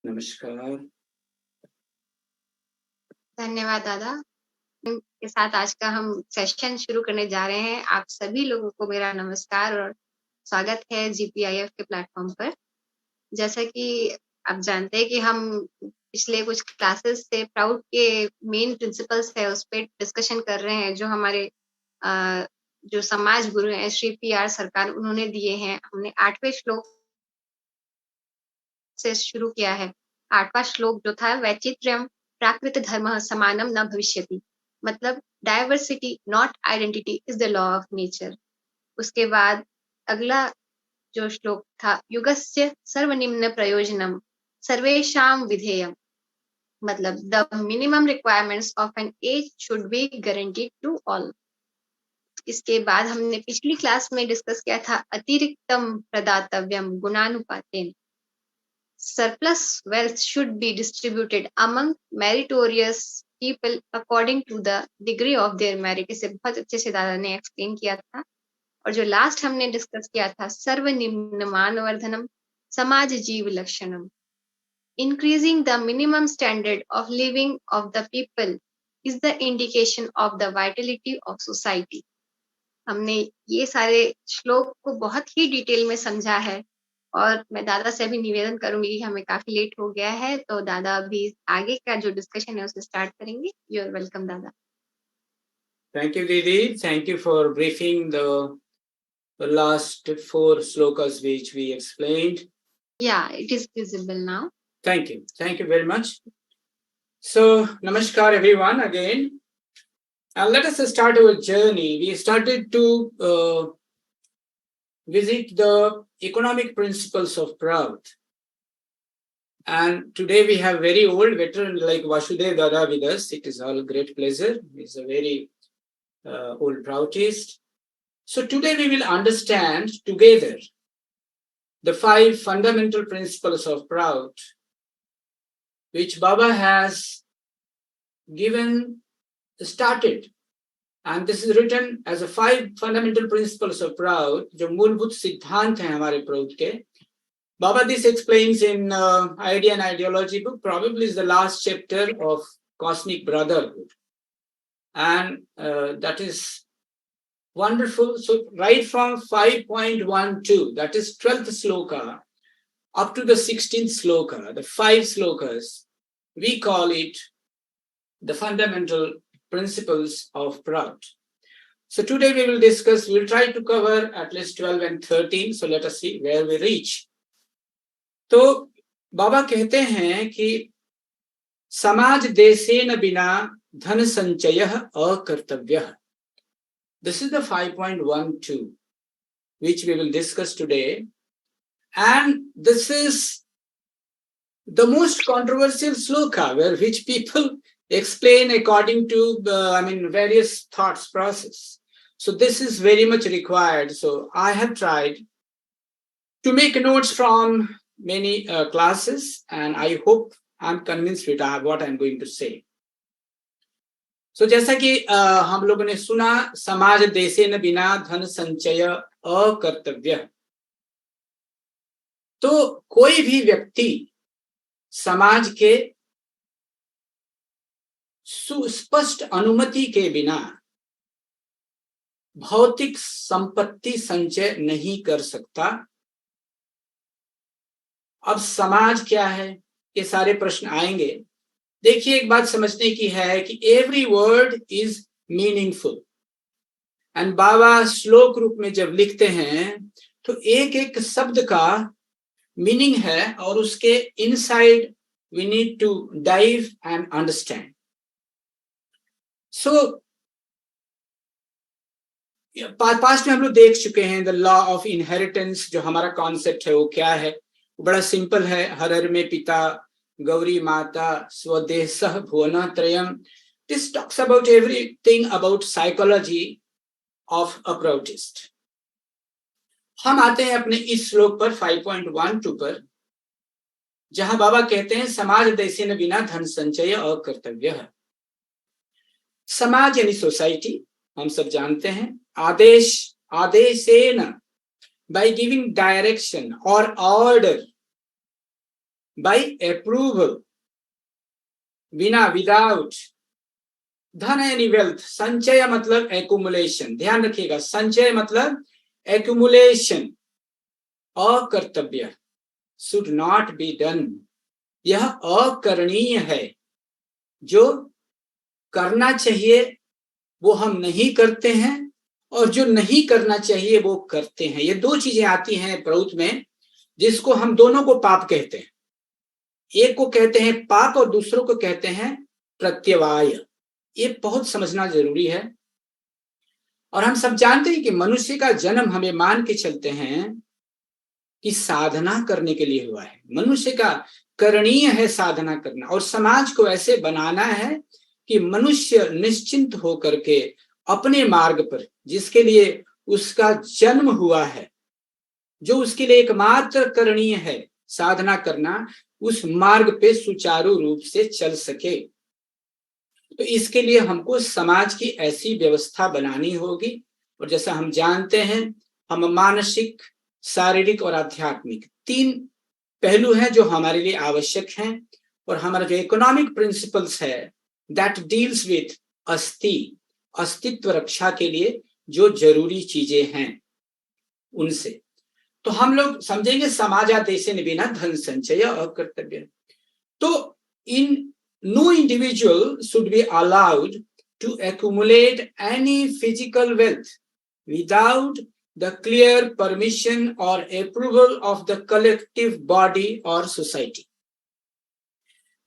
नमस्कार। धन्यवाद दादा। के साथ आज का हम सेशन शुरू करने जा रहे हैं। आप सभी लोगों को मेरा नमस्कार और स्वागत है जीपीआईएफ के प्लेटफॉर्म पर। जैसा कि आप जानते हैं कि हम पिछले कुछ क्लासेस से प्राउट के मेन प्रिंसिपल्स है उस पे डिस्कशन कर रहे हैं, जो हमारे जो समाज गुरु हैं श्री पी.आर. सरकार उन्होंने दिए हैं। हमने 8वें श्लोक से शुरू किया है। 8वां श्लोक जो था वैचित्र्यम प्राकृत धर्मः समानम न भविष्यति, मतलब diversity not identity is the law of nature. उसके बाद अगला जो श्लोक था युगस्य सर्वनिम्न प्रयोजनम सर्वेषां विधेयम, मतलब the minimum requirements of an age should be guaranteed to all. इसके बाद हमने पिछली क्लास में डिस्कस किया था अतिरिक्तम प्रदातव्यम गुणानुपातेन, surplus wealth should be distributed among meritorious people according to the degree of their merit। इसे बहुत अच्छे से दादा ने एक्सप्लेन किया था। और जो लास्ट हमने डिस्कस किया था सर्वनिम्न मानवर्धनम समाज जीव लक्षणम, increasing the minimum standard of living of the people is the indication of the vitality of society। हमने ये सारे श्लोक को बहुत ही डिटेल में समझा है और मैं दादा से अभी निवेदन करूंगी कि हमें काफी लेट हो गया है, तो दादा अभी आगे का जो डिस्कशन है उसे स्टार्ट करेंगे। यू आर वेलकम दादा। Thank you, Didi. Thank you for briefing the last 4 slokas which we explained. Yeah, it is visible now. Thank you. Thank you very much. So, namaskar everyone again. And let us start our journey. We started to visit the economic principles of Prout. And today we have very old veteran like Vasudev Dada with us. It is all a great pleasure. He's a very old Proutist. So today we will understand together the 5 fundamental principles of Prout, which Baba has started. And this is written as a 5 fundamental principles of Prout, जो मूलभूत सिद्धांत हैं हमारे Prout के. Baba this explains in Idea and Ideology book, probably is the last chapter of Cosmic Brotherhood. And that is wonderful. So right from 5.12, that is 12th sloka, up to the 16th sloka, the 5 slokas, we call it the fundamental principles of Prout. So today we will discuss, we'll try to cover at least 12 and 13. So let us see where we reach. तो बाबा कहते हैं कि समाज देशेन बिना धन संचयः अकर्तव्यः. This is the 5.12 which we will discuss today, and this is the most controversial sloka where which people explain according to various thoughts process. So this is very much required. So I have tried to make notes from many classes, and I hope I'm convinced with what I'm going to say. So जैसा कि हम लोगों ने सुना, समाज देशेन बिना धन संचय अकर्तव्य, तो कोई भी व्यक्ति समाज के सुस्पष्ट अनुमति के बिना भौतिक संपत्ति संचय नहीं कर सकता. अब समाज क्या है, ये सारे प्रश्न आएंगे. देखिए, एक बात समझने की है कि every word is meaningful, and Baba श्लोक रूप में जब लिखते हैं तो एक एक शब्द का मीनिंग है और उसके inside we need to dive and understand. So past में हम लोग देख चुके हैं द लॉ ऑफ इनहेरिटेंस, जो हमारा कॉन्सेप्ट है वो क्या है. बड़ा सिंपल है. हरर में पिता, गौरी माता, स्वदेशः भुवन त्रयम. This talks about everything about psychology of a Proutist. हम आते हैं अपने इस श्लोक पर 5.12 पर, जहां बाबा कहते हैं समाज देशेन बिना धन संचय अकर्तव्यः. समाज यानी सोसाइटी, हम सब जानते हैं. आदेशेन, by giving direction or order by approval, बिना, without. धन यानी वेल्थ, संचय मतलब एक्युमुलेशन, ध्यान रखिएगा, संचय मतलब accumulation, अकर्तव्य, should not be done, यह अकरणीय है, जो करना चाहिए वो हम नहीं करते हैं और जो नहीं करना चाहिए वो करते हैं। ये दो चीजें आती हैं प्रौत में, जिसको हम दोनों को पाप कहते हैं। एक को कहते हैं पाप और दूसरों को कहते हैं प्रत्यवाय। ये बहुत समझना जरूरी है। और हम सब जानते हैं कि मनुष्य का जन्म हमें मान के चलते हैं कि साधना करने के लिए हुआ है। मनुष्य का करणीय है साधना करना, और समाज को ऐसे बनाना है कि मनुष्य निश्चिंत होकर के अपने मार्ग पर, जिसके लिए उसका जन्म हुआ है, जो उसके लिए एकमात्र करणीय है साधना करना, उस मार्ग पे सुचारू रूप से चल सके। तो इसके लिए हमको समाज की ऐसी व्यवस्था बनानी होगी। और जैसा हम जानते हैं, हम मानसिक, शारीरिक और आध्यात्मिक तीन पहलू हैं जो हमारे लिए आवश्यक हैं। और हमारा जो इकोनॉमिक प्रिंसिपल्स है, दैट डील्स विथ अस्तित्व रक्षा के लिए जो जरूरी चीजें हैं उनसे। तो हम लोग समझेंगे समाजादेशेन विना धन संचय अकर्तव्य। तो इन no individual should be allowed to accumulate any physical wealth without the clear permission or approval of the collective body or society.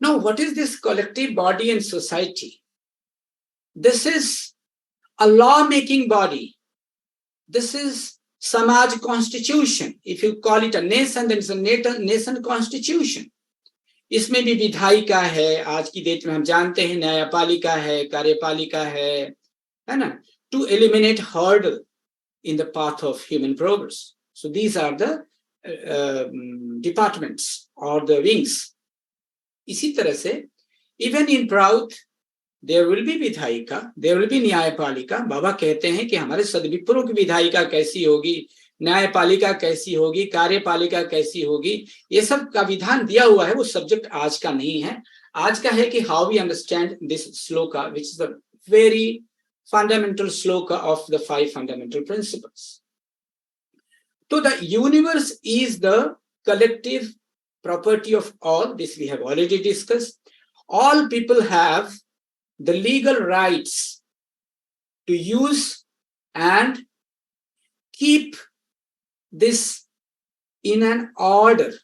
Now, what is this collective body and society? This is a law-making body. This is Samaj constitution. If you call it a nation, then it's a nation constitution. इसमें भी विधायिका है, आज की date में हम जानते हैं न्यायपालिका है, कार्यपालिका है ना, to eliminate hurdle in the path of human progress. So these are the departments or the wings. इसी तरह से even in Prout there will be विधायिका, there will be न्यायपालिका। बाबा कहते हैं कि हमारे सदविप्रों की विधायिका कैसी होगी, न्यायपालिका कैसी होगी, कार्यपालिका कैसी होगी, ये सब का विधान दिया हुआ है। वो सब्जेक्ट आज का नहीं है। आज का है कि how we understand this shloka, which is the very fundamental shloka of the 5 fundamental principles. तो the universe is the collective property of all, this we have already discussed. All people have the legal rights to use and keep this in an order.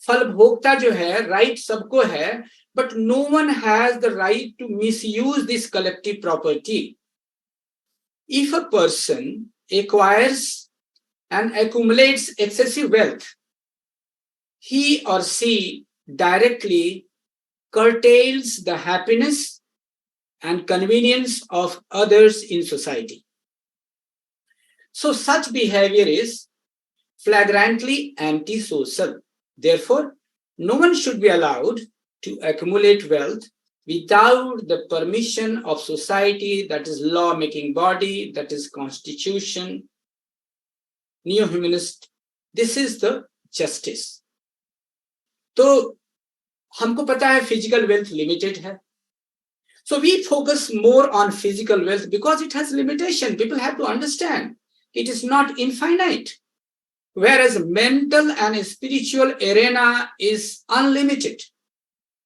फल भोक्ता जो है, right सबको है, but no one has the right to misuse this collective property. If a person acquires and accumulates excessive wealth, he or she directly curtails the happiness and convenience of others in society. So such behavior is flagrantly antisocial. Therefore, no one should be allowed to accumulate wealth without the permission of society, that is law-making body, that is constitution, neo-humanist. This is the justice. तो हमको पता है physical wealth limited है. So we focus more on physical wealth because it has limitation. People have to understand it is not infinite. Whereas mental and spiritual arena is unlimited,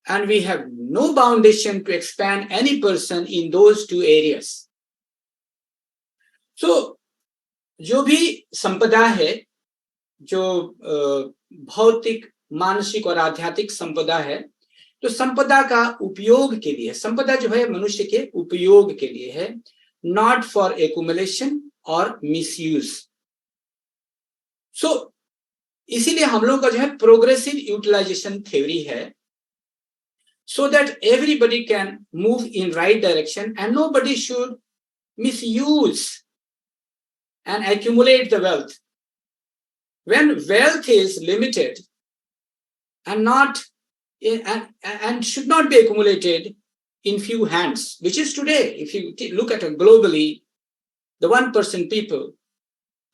and we have no foundation to expand any person in those two areas. So जो भी संपदा है, जो भौतिक, मानसिक और आध्यात्मिक संपदा है, तो संपदा का उपयोग के लिए, संपदा जो है मनुष्य के उपयोग के लिए है, not for accumulation और misuse. So इसीलिए हम लोगों का जो है प्रोग्रेसिव यूटिलाइजेशन थ्योरी है, so that everybody can move in right direction and nobody should misuse and accumulate the wealth. When wealth is limited and not and should not be accumulated in few hands, which is today. If you look at it globally, the 1% people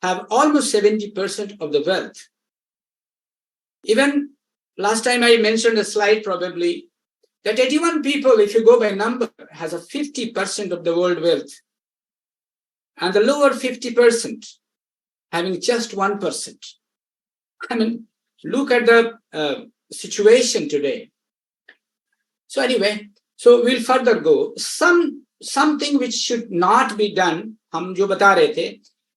have almost 70% of the wealth. Even last time I mentioned a slide probably that 81 people, if you go by number, has a 50% of the world wealth, and the lower 50% having just 1%. I mean, look at the situation today. So anyway, so we'll further go. Something which should not be done, हम जो बता रहे थे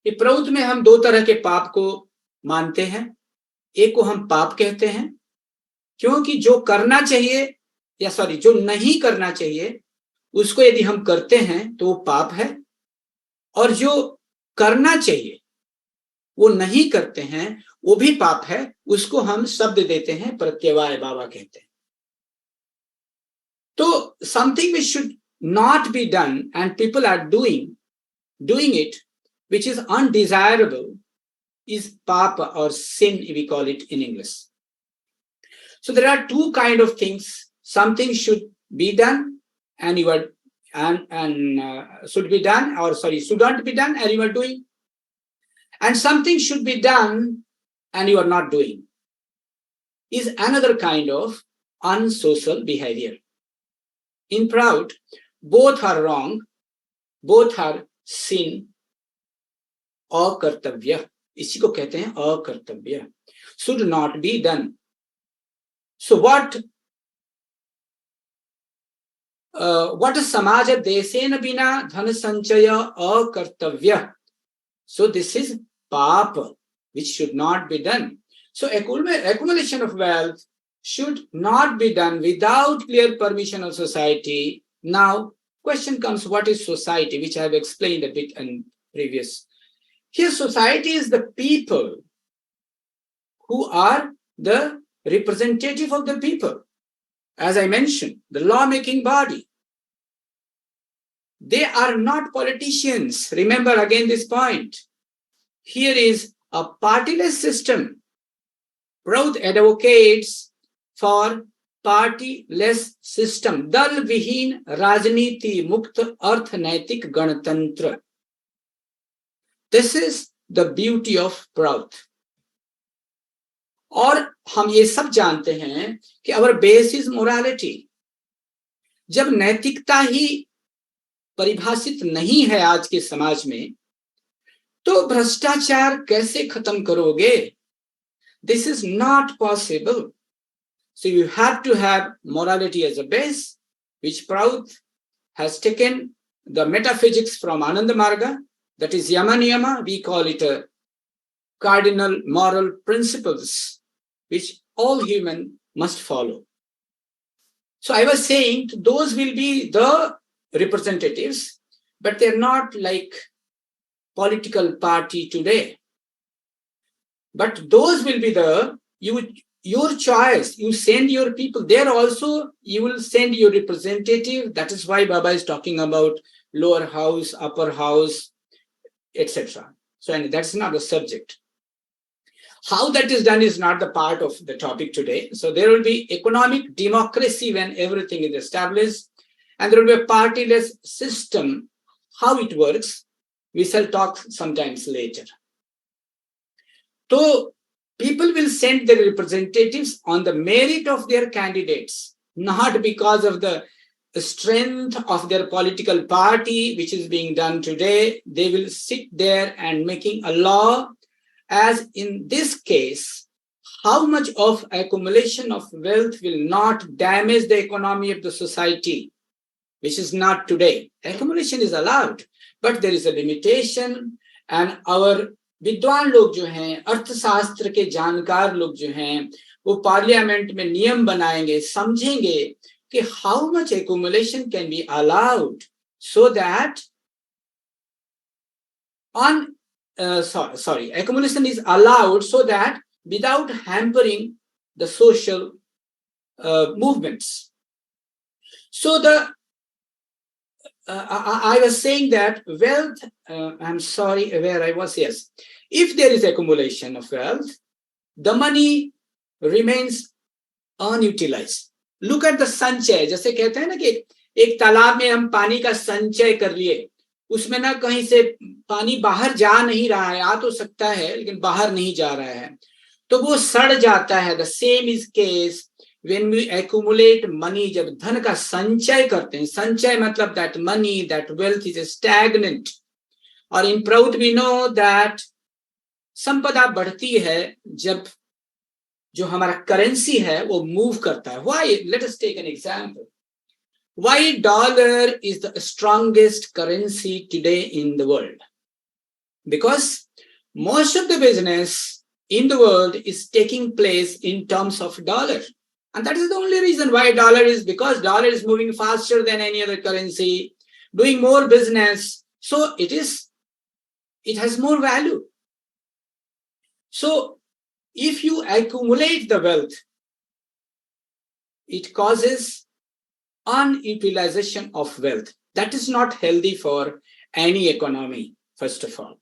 कि प्रौत में हम दो तरह के पाप को मानते हैं. एक को हम पाप कहते हैं क्योंकि जो करना चाहिए या सॉरी जो नहीं करना चाहिए उसको यदि हम करते हैं तो वो पाप है, और जो करना चाहिए वो नहीं करते हैं वो भी पाप है. उसको हम शब्द देते हैं प्रत्यवाय, बाबा कहते हैं. तो something which should not be done and people are doing it, which is undesirable, is papa or sin, we call it in English. So there are two kind of things. Something should be done and you are should be done, or sorry, shouldn't be done and you are doing, and something should be done and you are not doing, is another kind of unsocial behavior. In Prout, both are wrong, both are sin, अकर्तव्य, इसी को कहते हैं अकर्तव्य, should not be done. So what समाज देशेन बिना धन संचय अकर्तव्य. So this is पाप which should not be done. So accumulation of wealth should not be done without clear permission of society. Now question comes, what is society, which I have explained a bit in previous. Here society is the people who are the representative of the people. As I mentioned, the law-making body. They are not politicians. Remember again this point. Here is a partyless system. Prout advocates for partyless system. दल विहीन राजनीति मुक्त अर्थ नैतिक गणतंत्र. This is the beauty of Prout. और हम ये सब जानते हैं कि our base is morality. जब नैतिकता ही परिभाषित नहीं है आज के समाज में, तो भ्रष्टाचार कैसे खत्म करोगे? This is not possible. So you have to have morality as a base, which Prout has taken the metaphysics from Ananda Marga, that is Yama Niyama. We call it a cardinal moral principles which all human must follow. So I was saying those will be the representatives, but they're not like political party today. But those will be your choice. You send your people there also. You will send your representative. That is why Baba is talking about lower house, upper house, etc. So and that's not the subject. How that is done is not the part of the topic today. So there will be economic democracy when everything is established, and there will be a partyless system. How it works, we shall talk sometimes later. So people will send their representatives on the merit of their candidates, not because of the strength of their political party, which is being done today. They will sit there and making a law. As in this case, how much of accumulation of wealth will not damage the economy of the society, which is not today. Accumulation is allowed, but there is a limitation. And our विद्वान लोग जो हैं, अर्थशास्त्र के जानकार लोग जो हैं, वो पार्लियामेंट में नियम बनाएंगे, समझेंगे कि how much accumulation can be allowed so that accumulation is allowed so that without hampering the social movements. So I was saying that wealth, I'm sorry where I was, yes. If there is accumulation of wealth, the money remains unutilized. Look at the संचय, जैसे कहते हैं ना कि एक तालाब में हम पानी का संचय कर लिए, उसमें ना कहीं से पानी बाहर जा नहीं रहा है, आ तो सकता है लेकिन बाहर नहीं जा रहा है. तो वो सड़ जाता है। The same is case when we accumulate money, जब धन का संचय करते हैं, संचय मतलब that money, that wealth is stagnant. और in Prout we know that संपदा बढ़ती है जब जो हमारा करेंसी है वो मूव करता है. Why? Let us take an example. Why dollar is the strongest currency today in the world? Because most of the business in the world is taking place in terms of dollar. And that is the only reason why dollar is, because dollar is moving faster than any other currency, doing more business. So it has more value. So if you accumulate the wealth, it causes unutilization of wealth. That is not healthy for any economy, first of all.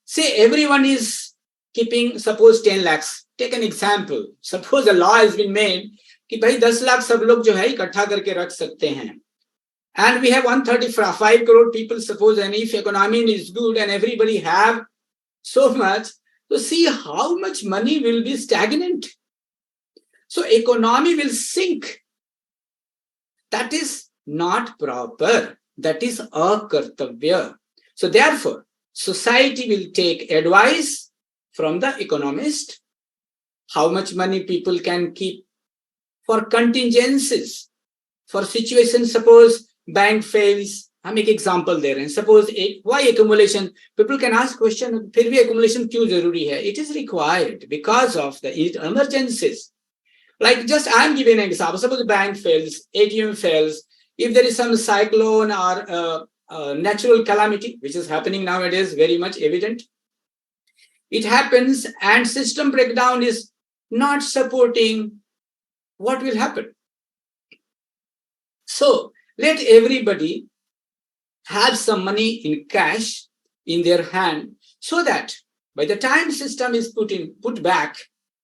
Say everyone is keeping, suppose 10 lakhs. Take an example. Suppose a law has been made कि भाई 10 लाख सब लोग जो है इकट्ठा करके रख सकते हैं. And we have 135 crore people, suppose, and if economy is good and everybody have so much, so see how much money will be stagnant. So economy will sink. That is not proper. That is akartavya. So therefore, society will take advice from the economist, how much money people can keep for contingencies, for situations, suppose bank fails. हम एक example दे रहे हैं. Suppose why accumulation? People can ask question, फिर भी accumulation क्यों जरूरी है? It is required because of the emergencies. Like just I am giving an example. Suppose the bank fails, ATM fails. If there is some cyclone or natural calamity, which is happening nowadays, very much evident, it happens and system breakdown is not supporting, what will happen? So let everybody have some money in cash in their hand so that by the time system is put back,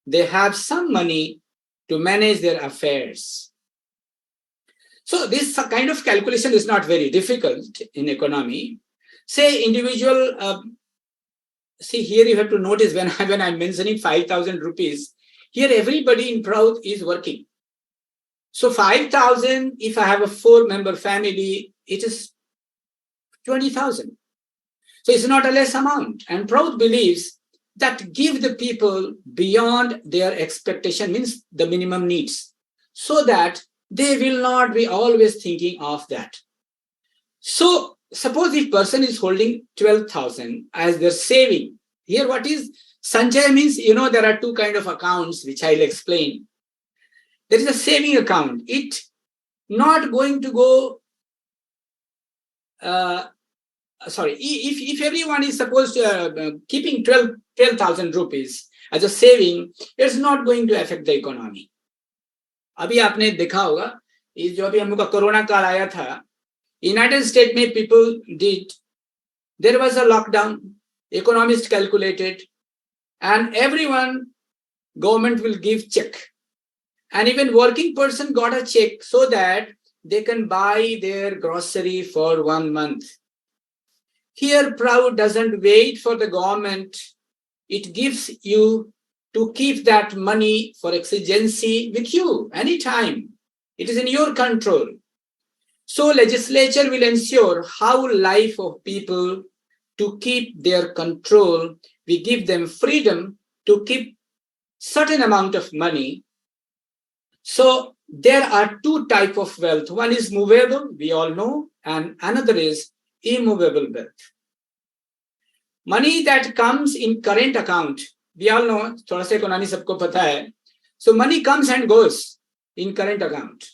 they have some money to manage their affairs. So this kind of calculation is not very difficult in economy. Say individual, see here you have to notice when I'm mentioning 5,000 rupees, here everybody in Prout is working. So 5,000, if I have a 4-member family, it is 20,000. So it's not a less amount. And Prout believes that give the people beyond their expectation, means the minimum needs, so that they will not be always thinking of that. So suppose if person is holding 12,000 as their saving, here what is Sanjay means, there are two kind of accounts which I'll explain. There is a saving account. It not going to go, if everyone is supposed to keeping 12,000 rupees as a saving, it's not going to affect the economy. अभी आपने देखा होगा, इस जो अभी हम लोग का कोरोना काल आया था, यूनाइटेड स्टेट में people did, there was a lockdown, economists calculated, and everyone, government will give check. And even working person got a check so that they can buy their grocery for 1 month. Here, Prout doesn't wait for the government. It gives you to keep that money for exigency with you anytime. It is in your control. So legislature will ensure how life of people to keep their control. We give them freedom to keep certain amount of money. So there are two types of wealth. One is movable, we all know, and another is immovable wealth. Money that comes in current account, we all know, थोड़ा सा economy सबको पता है. So money comes and goes in current account.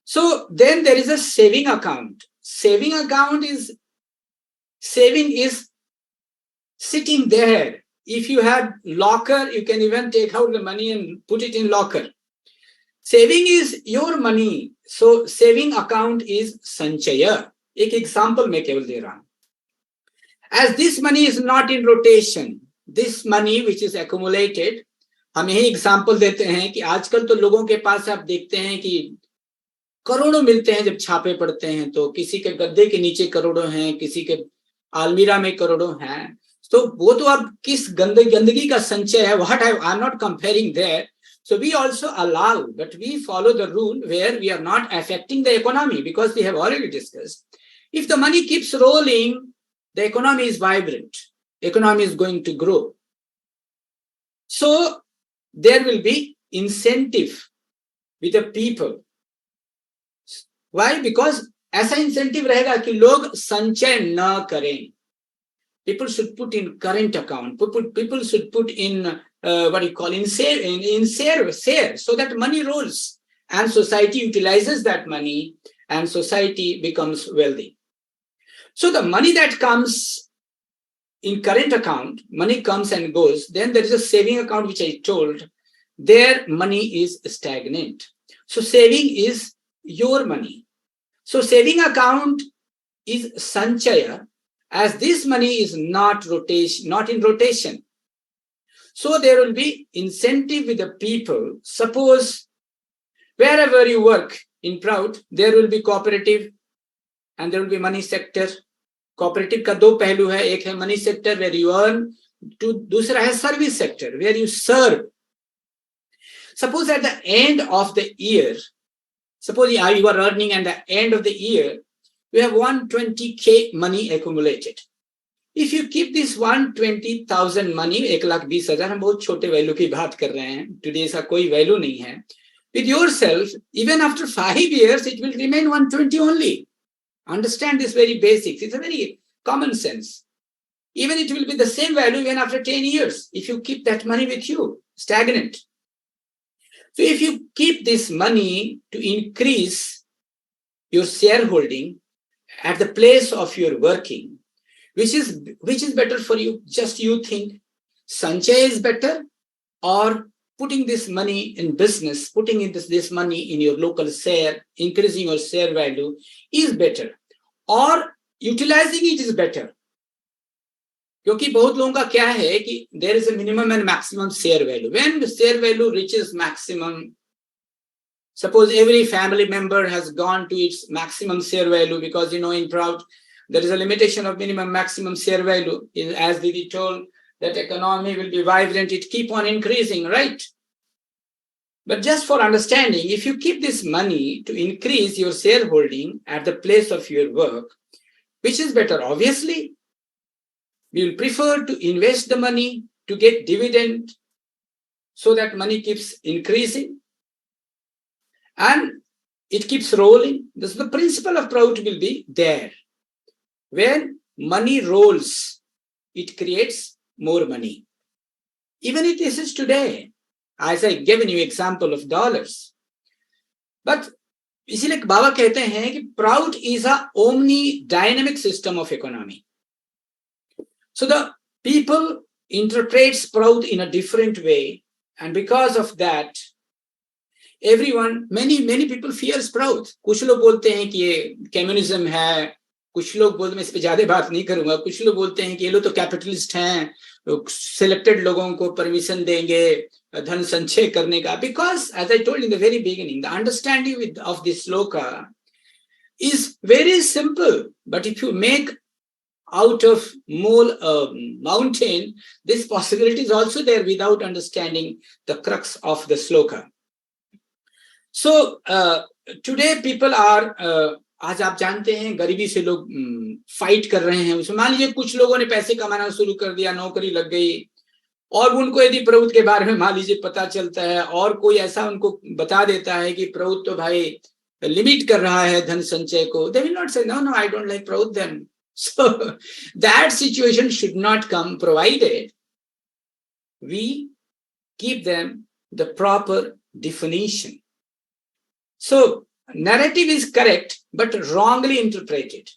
So then there is a saving account. Saving is sitting there. If you have locker, you can even take out the money and put it in locker. Saving is your money. So saving account is sanchaya. एक example मैं केवल दे रहा हूं. As this money is not in rotation, this money which is accumulated, हम यही example देते हैं कि आजकल तो लोगों के पास आप देखते हैं कि करोड़ों मिलते हैं जब छापे पड़ते हैं, तो किसी के गद्दे के नीचे करोड़ों हैं, किसी के अलमीरा में करोड़ों हैं. तो वो तो अब किस गंदगी का संचय है, what I'm not comparing there. So we also allow, but we follow the rule where we are not affecting the economy, because we have already discussed. If the money keeps rolling, the economy is vibrant. Economy is going to grow. So there will be incentive with the people. Why? Because ऐसा incentive रहेगा कि लोग संचय न करें. People should put in current account. People should put in what you call in share, so that money rolls and society utilizes that money and society becomes wealthy. So the money that comes in current account, money comes and goes. Then there is a saving account, which I told. Their money is stagnant. So saving is your money. So saving account is sanchaya, as this money is not in rotation. So there will be incentive with the people. Suppose wherever you work in Prout, there will be cooperative and there will be money sector. Cooperative का दो पहलू है, एक है money sector where you earn, दूसरा है service sector where you serve. Suppose at the end of the year, suppose you are earning at the end of the year, you have 120K money accumulated. If you keep this 120,000 money, 1,20,000, हम बहुत छोटे value की बात कर रहे हैं, today ऐसा कोई वैल्यू नहीं है, with yourself, even after 5 years, it will remain 120 only. Understand this very basics. It's a very common sense. Even it will be the same value even after 10 years, if you keep that money with you, stagnant. So if you keep this money to increase your shareholding at the place of your working, which is better for you? Just you think. Sanchaya is better, or putting this money in business, putting in this money in your local share, increasing your share value is better, or utilizing it is better? क्योंकि बहुत लोगों का क्या है कि there is a minimum and maximum share value. When the share value reaches maximum, suppose every family member has gone to its maximum share value, because in Prout there is a limitation of minimum maximum share value. As Didi told, that economy will be vibrant, it keep on increasing, right? But just for understanding, if you keep this money to increase your shareholding at the place of your work, which is better? Obviously, we will prefer to invest the money to get dividend, so that money keeps increasing and it keeps rolling. This is the principle of Prout will be there. When money rolls, it creates more money. Even if this is today, as I given you example of dollars. But इसीलिए बाबा कहते हैं कि Prout is a omni dynamic system of economy. So the people interprets Prout in a different way, and because of that, many people fears Prout. कुछ लोग बोलते हैं कि ये कम्युनिज्म है, कुछ लोग बोलते, मैं इस पे ज्यादा बात नहीं करूंगा, कुछ लोग बोलते हैं कि ये लोग तो कैपिटलिस्ट हैं, सिलेक्टेड लोगों को परमिशन देंगे धन संचय करने का. Because as I told in the very beginning, the understanding of this sloka is very simple, but if you make out of mountain, this possibility is also there without understanding the crux of the sloka. So today people are आज आप जानते हैं गरीबी से लोग fight कर रहे हैं. उसमें मान लीजिए कुछ लोगों ने पैसे कमाना शुरू कर दिया, नौकरी लग गई, और उनको यदि प्रभुत्व के बारे में मान लीजिए पता चलता है, और कोई ऐसा उनको बता देता है कि प्रभुत्व तो भाई लिमिट कर रहा है धन संचय को, they will not say no, I don't like प्रभुत्व then. So that situation should not come, provided we give them the proper definition. So narrative is correct, but wrongly interpreted.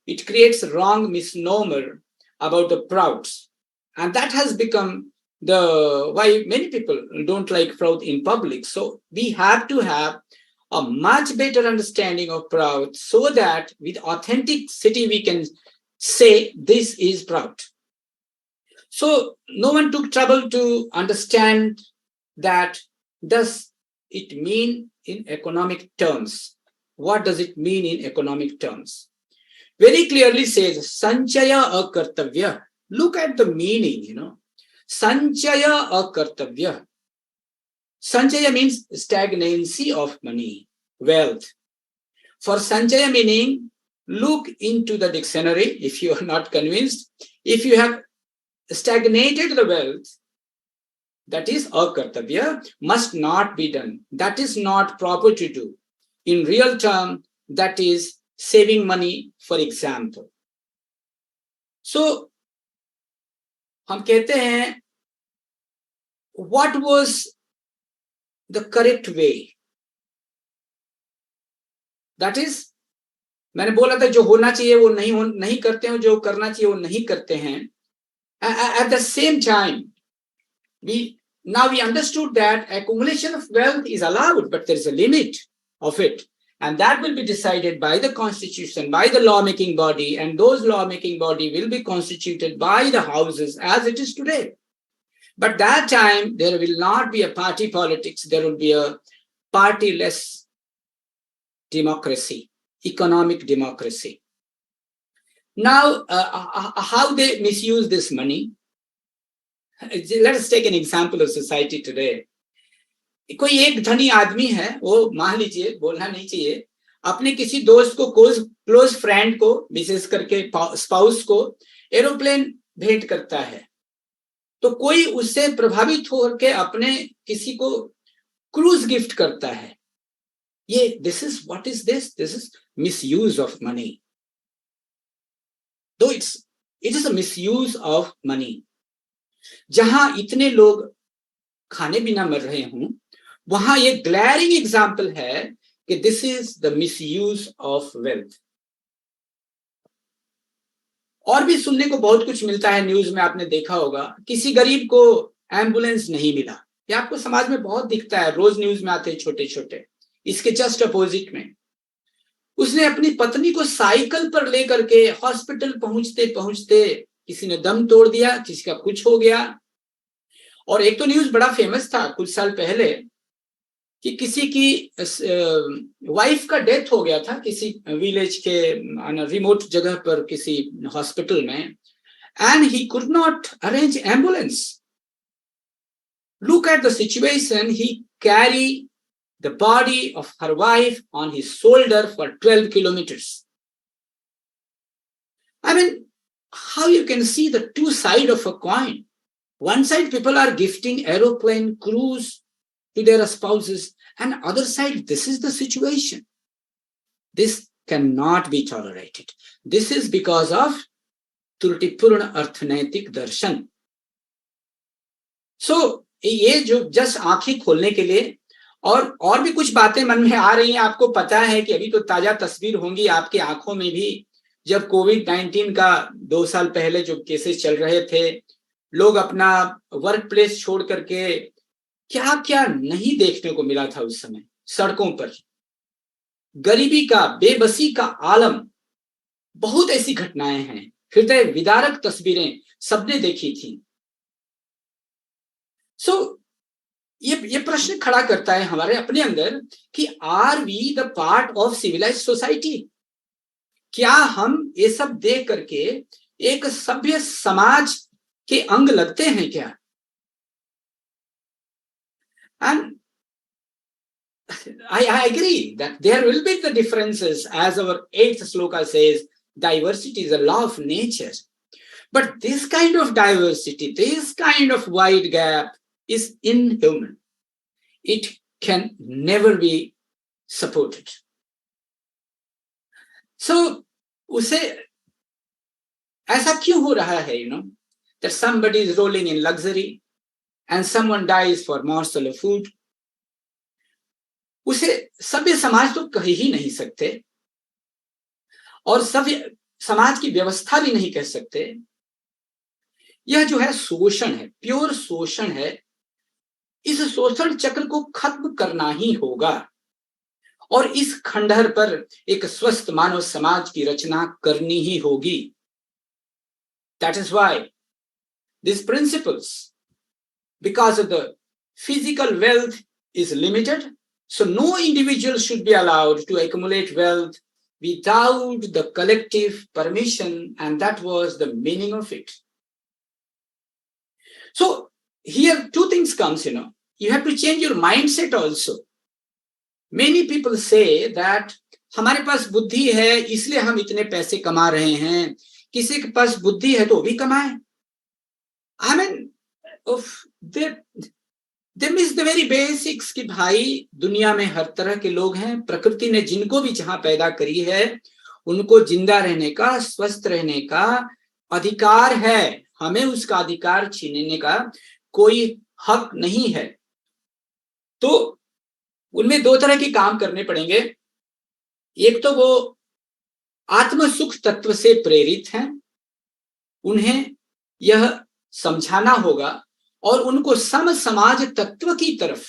It creates a wrong misnomer about the Prouts. And that has become why many people don't like Prout in public. So we have to have a much better understanding of Prout, so that with authenticity we can say this is Prout. So no one took trouble to understand that. Does it mean in economic terms? What does it mean in economic terms? Very clearly says sanchaya akartavya. look at the meaning. Sanchaya akartavya. Sanchaya means stagnancy of money, wealth. For Sanchaya meaning, look into the dictionary if you are not convinced. If you have stagnated the wealth, that is akartavya, must not be done. That is not proper to do. In real term, that is saving money, for example. So, हम कहते हैं, what was the correct way? That is, मैंने बोला था जो होना चाहिए वो नहीं करते हैं, जो करना चाहिए वो नहीं करते हैं. At the same time, we understood that accumulation of wealth is allowed, but there is a limit of it. And that will be decided by the constitution, by the law-making body, and those law-making body will be constituted by the houses as it is today. But that time, there will not be a party politics, there will be a partyless democracy, economic democracy. Now, how they misuse this money? Let us take an example of society today. कोई एक धनी आदमी है, वो मान लीजिए, बोलना नहीं चाहिए, अपने किसी दोस्त को, क्लोज फ्रेंड को, विशेष करके स्पाउस को एरोप्लेन भेंट करता है. तो कोई उससे प्रभावित होकर अपने किसी को क्रूज गिफ्ट करता है. ये what is this? This is misuse of money. Though it is a misuse of money. जहां इतने लोग खाने बिना मर रहे हों, वहां ये glaring example है कि this is the misuse of wealth. और भी सुनने को बहुत कुछ मिलता है न्यूज में, आपने देखा होगा, किसी गरीब को एम्बुलेंस नहीं मिला. ये आपको समाज में बहुत दिखता है, रोज न्यूज में आते हैं छोटे छोटे. इसके जस्ट अपोजिट में उसने अपनी पत्नी को साइकिल पर लेकर के हॉस्पिटल पहुंचते पहुंचते किसी ने दम तोड़ दिया, किसी का कुछ हो गया. और एक तो न्यूज बड़ा फेमस था कुछ साल पहले कि किसी की वाइफ का डेथ हो गया था किसी विलेज के रिमोट जगह पर किसी हॉस्पिटल में, and he could not arrange ambulance. Look at the situation, he carry the body of her wife on his shoulder for 12 kilometers. I mean, how you can see the two sides of a coin. One side, people are gifting aeroplane cruise to their spouses, and other side, this is the situation. This cannot be tolerated. This is because of त्रुटिपूर्ण अर्थनैतिक दर्शन. So, ये जो just आंखें खोलने के लिए और भी कुछ बातें मन में आ रही हैं. आपको पता है कि अभी तो ताजा तस्वीर होंगी आपकी आंखों में भी, जब कोविड-19 का 2 साल पहले जो केसेस चल रहे थे, लोग अपना वर्क प्लेस छोड़ करके क्या क्या नहीं देखने को मिला था उस समय सड़कों पर. गरीबी का, बेबसी का आलम, बहुत ऐसी घटनाएं हैं, हृदय विदारक तस्वीरें सबने देखी थी. सो ये प्रश्न खड़ा करता है हमारे अपने अंदर कि are we the part of civilised society? क्या हम ये सब देख करके एक सभ्य समाज के अंग लगते हैं क्या? And I agree that there will be the differences, as our 8th sloka says, diversity is a law of nature. But this kind of diversity, this kind of wide gap is inhuman. It can never be supported. So, उसे ऐसा क्यों हो रहा है, that somebody is rolling in luxury and someone dies for morsel of food? उसे सभ्य समाज तो कह ही नहीं सकते और सभ्य समाज की व्यवस्था भी नहीं कह सकते. यह जो है शोषण है, प्योर शोषण है. इस शोषण चक्र को खत्म करना ही होगा और इस खंडहर पर एक स्वस्थ मानव समाज की रचना करनी ही होगी. That is why these principles, because of the physical wealth is limited, so no individual should be allowed to accumulate wealth without the collective permission, and that was the meaning of it. So here two things comes, you have to change your mindset also. Many people say that हमारे पास बुद्धि है इसलिए हम इतने पैसे कमा रहे हैं, किसी के पास बुद्धि है तो वो भी कमाए. I mean, they miss the very basics कि भाई दुनिया में हर तरह के लोग हैं, प्रकृति ने जिनको भी जहां पैदा करी है उनको जिंदा रहने का, स्वस्थ रहने का अधिकार है. हमें उसका अधिकार छीनने का कोई हक नहीं है. तो उनमें दो तरह के काम करने पड़ेंगे. एक तो वो आत्म सुख तत्व से प्रेरित हैं, उन्हें यह समझाना होगा और उनको सम समाज तत्व की तरफ,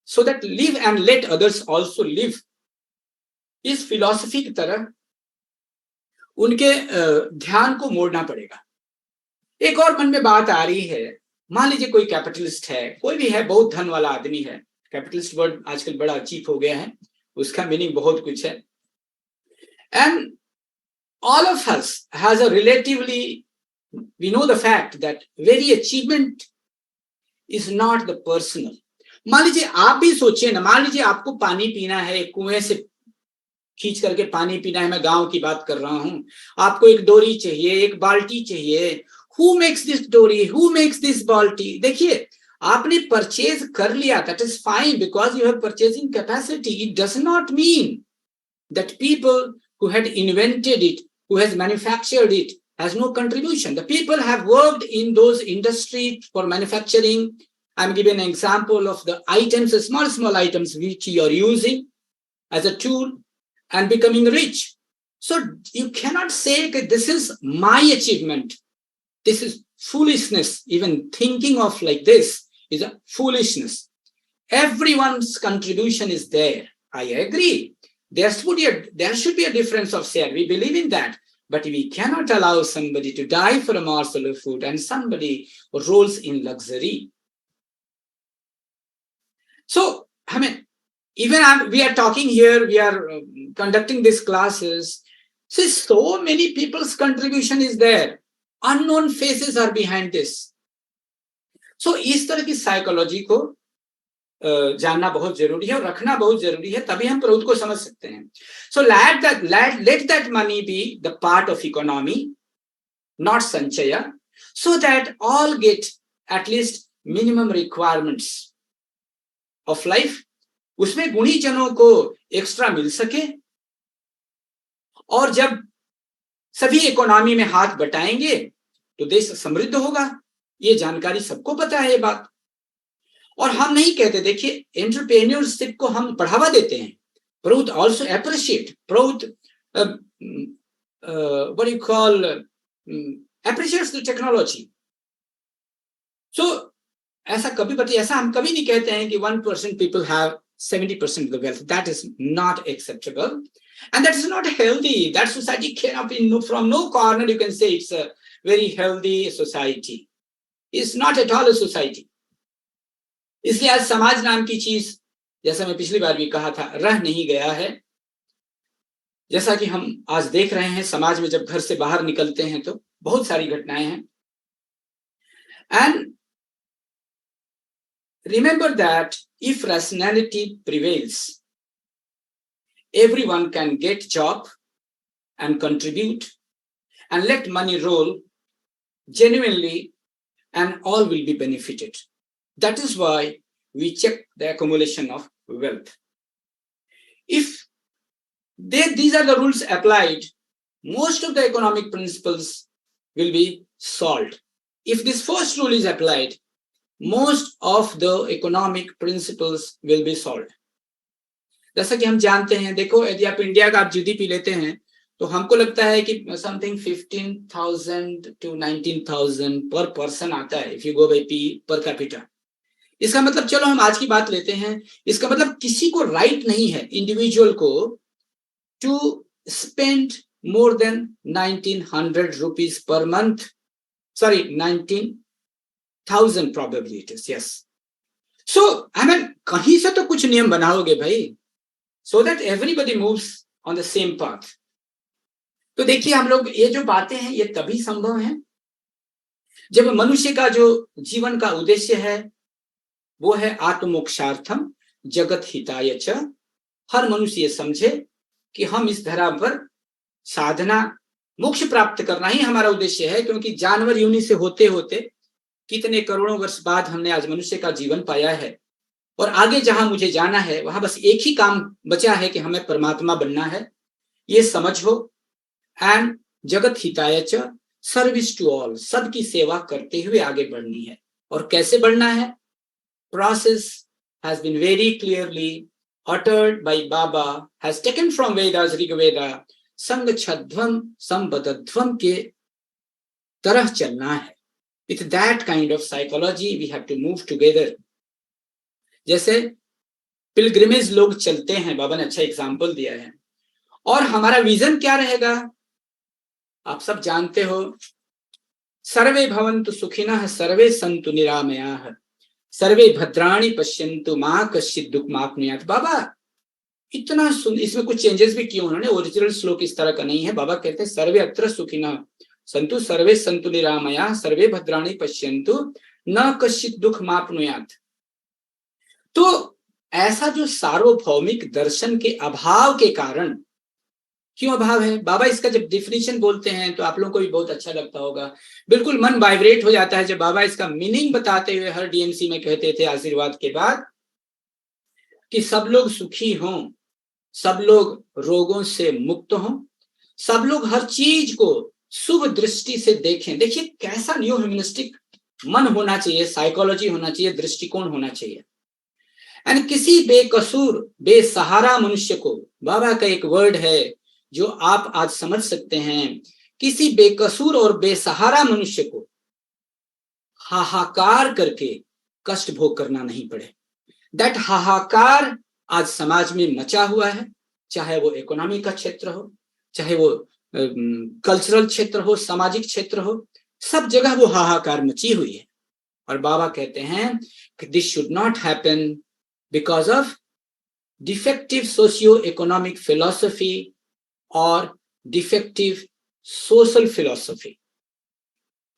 so that live and let others also live, इस फिलॉसफी की तरह उनके ध्यान को मोड़ना पड़ेगा. एक और मन में बात आ रही है, मान लीजिए कोई कैपिटलिस्ट है, कोई भी है, बहुत धन वाला आदमी है. कैपिटलिस्ट वर्ड आजकल बड़ा चीप हो गया है, उसका मीनिंग बहुत कुछ है. And all of us has a relatively, we know the fact that very achievement is not the personal. मान लीजिए आप भी सोचिए ना, मान लीजिए आपको पानी पीना है, कुएं से खींच करके पानी पीना है, मैं गांव की बात कर रहा हूं, आपको एक डोरी चाहिए, एक बाल्टी चाहिए. Who makes this डोरी? Who makes this बाल्टी? देखिए आपने परचेज कर लिया, that is fine because you have purchasing capacity. It does not mean that people who had invented it, who has manufactured it, has no contribution. The people have worked in those industries for manufacturing. I'm giving an example of the items, the small items which you are using as a tool and becoming rich. So you cannot say that this is my achievement. This is foolishness. Even thinking of like this is a foolishness. Everyone's contribution is there. I agree. There should be a difference of share. We believe in that. But we cannot allow somebody to die for a morsel of food and somebody rolls in luxury. So, I mean, even we are talking here, we are conducting these classes. So many people's contribution is there. Unknown faces are behind this. So, इस तरह की psychology को जानना बहुत जरूरी है और रखना बहुत जरूरी है, तभी हम प्रौत को समझ सकते हैं. So let that money be the part of economy, not sanchaya, so that all get at least minimum requirements of life. उसमें गुणी जनों को एक्स्ट्रा मिल सके और जब सभी इकोनॉमी में हाथ बटाएंगे तो देश समृद्ध होगा. ये जानकारी सबको पता है ये बात. और हम नहीं कहते, देखिए एंटरप्रेन्योरशिप को हम बढ़ावा देते हैं. Prout also appreciate. Prout what do you call appreciates the technology. So ऐसा हम कभी नहीं कहते हैं कि 1% people have 70% of the wealth. That is not acceptable and that is not healthy. That society cannot be, from no corner you can say it's a very healthy society. It's not at all a society. इसलिए आज समाज नाम की चीज, जैसा मैं पिछली बार भी कहा था, रह नहीं गया है. जैसा कि हम आज देख रहे हैं समाज में जब घर से बाहर निकलते हैं तो बहुत सारी घटनाएं हैं. And remember that if rationality prevails, everyone can get job and contribute and let money roll genuinely and all will be benefited. That is why we check the accumulation of wealth. If these are the rules applied, most of the economic principles will be solved. If this first rule is applied, most of the economic principles will be solved. जैसा कि हम जानते हैं, देखो यदि आप India का आप जीडीपी लेते हैं तो हमको लगता है कि समथिंग 15,000 to 19,000 पर पर्सन आता है if you go by P per capita. इसका मतलब, चलो हम आज की बात लेते हैं, इसका मतलब किसी को राइट नहीं है इंडिविजुअल को to spend more than 1900 rupees per month. Sorry 19,000 probably it is. Yes. So I mean कहीं से तो कुछ नियम बनाओगे भाई, so that everybody moves on the same path. तो देखिए हम लोग ये जो बातें हैं ये तभी संभव है जब मनुष्य का जो जीवन का उद्देश्य है वो है आत्मोक्षार्थम जगत हिताय च। हर मनुष्य ये समझे कि हम इस धरा पर साधना मोक्ष प्राप्त करना ही हमारा उद्देश्य है, क्योंकि जानवर योनि से होते होते कितने करोड़ों वर्ष बाद हमने आज मनुष्य का जीवन पाया है, और आगे जहां मुझे जाना है वहां बस एक ही काम बचा है कि हमें परमात्मा बनना है, ये समझ हो। एंड जगत हिताय च, सर्विस टू ऑल, सबकी सेवा करते हुए आगे बढ़नी है। और कैसे बढ़ना है? Process has been very clearly uttered by Baba, has taken from Vedas, Rig Veda, संग छध्वम संबद्धध्वम के तरह चलना है। With that kind of psychology we have to move together. जैसे पिलग्रिमेज लोग चलते हैं, बाबा ने अच्छा एग्जाम्पल दिया है। और हमारा विजन क्या रहेगा? आप सब जानते हो, सर्वे भवन्तु सुखिनः सर्वे सन्तु निरामयाः सर्वे भद्राणि पश्यन्तु मा कश्चित् दुःखमाप्नुयात्। बाबा इतना सुन, इसमें कुछ चेंजेस भी किए उन्होंने, ओरिजिनल श्लोक इस तरह का नहीं है। बाबा कहते हैं सर्वे अत्र सुखिनः सन्तु सर्वे सन्तु निरामयाः सर्वे भद्राणि पश्यन्तु न कश्चित् दुःखमाप्नुयात्। तो ऐसा जो सार्वभौमिक दर्शन के अभाव के कारण, क्यों अभाव है? बाबा इसका जब डिफिनीशन बोलते हैं तो आप लोगों को भी बहुत अच्छा लगता होगा, बिल्कुल मन वाइब्रेट हो जाता है जब बाबा इसका मीनिंग बताते हुए हर डीएमसी में कहते थे आशीर्वाद के बाद कि सब लोग सुखी हों, सब लोग रोगों से मुक्त हों, सब लोग हर चीज को शुभ दृष्टि से देखें। देखिए कैसा न्यू ह्यूमनिस्टिक मन होना चाहिए, साइकोलॉजी होना चाहिए, दृष्टिकोण होना चाहिए। एंड किसी बेकसूर बेसहारा मनुष्य को, बाबा का एक वर्ड है जो आप आज समझ सकते हैं, किसी बेकसूर और बेसहारा मनुष्य को हाहाकार करके कष्ट भोग करना नहीं पड़े। दैट हाहाकार आज समाज में मचा हुआ है, चाहे वो इकोनॉमी का क्षेत्र हो, चाहे वो कल्चरल क्षेत्र हो, सामाजिक क्षेत्र हो, सब जगह वो हाहाकार मची हुई है। और बाबा कहते हैं कि this should not happen because of defective socio economic philosophy और defective social philosophy.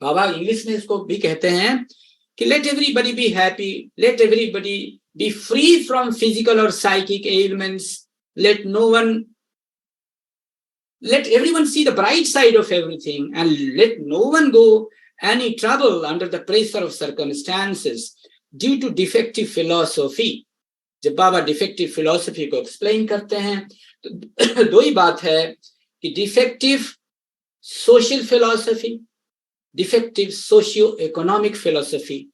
Baba English में इसको भी कहते हैं कि let everybody be happy, let everybody be free from physical और psychic elements, let everyone see the bright side of everything, and let no one go any trouble under the pressure of circumstances due to defective philosophy. जब बाबा defective philosophy को explain करते हैं तो दो ही बात है कि defective social philosophy, defective socio economic philosophy.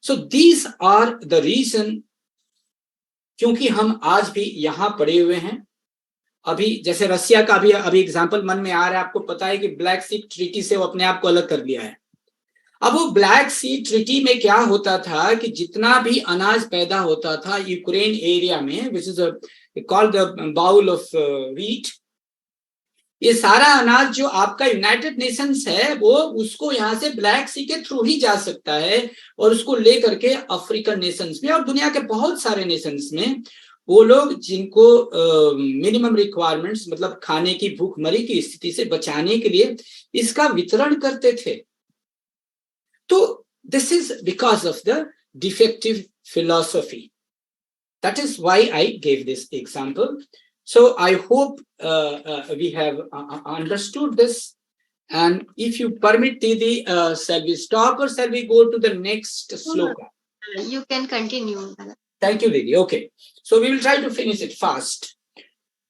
So these are the reason, क्योंकि हम आज भी यहां पड़े हुए हैं। अभी जैसे रसिया का भी अभी एग्जांपल मन में आ रहा है, आपको पता है कि ब्लैक सी ट्रीटी से वो अपने आप को अलग कर लिया है। अब वो ब्लैक सी ट्रीटी में क्या होता था कि जितना भी अनाज पैदा होता था यूक्रेन एरिया में, which is called the bowl of wheat, ये सारा अनाज जो आपका यूनाइटेड नेशंस है वो उसको यहाँ से ब्लैक सी के थ्रू ही जा सकता है और उसको लेकर के अफ्रीकन नेशंस में और दुनिया के बहुत सारे नेशंस में वो लोग जिनको मिनिमम रिक्वायरमेंट्स, मतलब खाने की भूखमरी की स्थिति से बचाने के लिए इसका वितरण करते थे। तो this is because of the defective philosophy. That is why I gave this example. So I hope we have understood this, and if you permit Didi, shall we stop or shall we go to the next sloka? You can continue. Thank you, Didi. Okay, so we will try to finish it fast,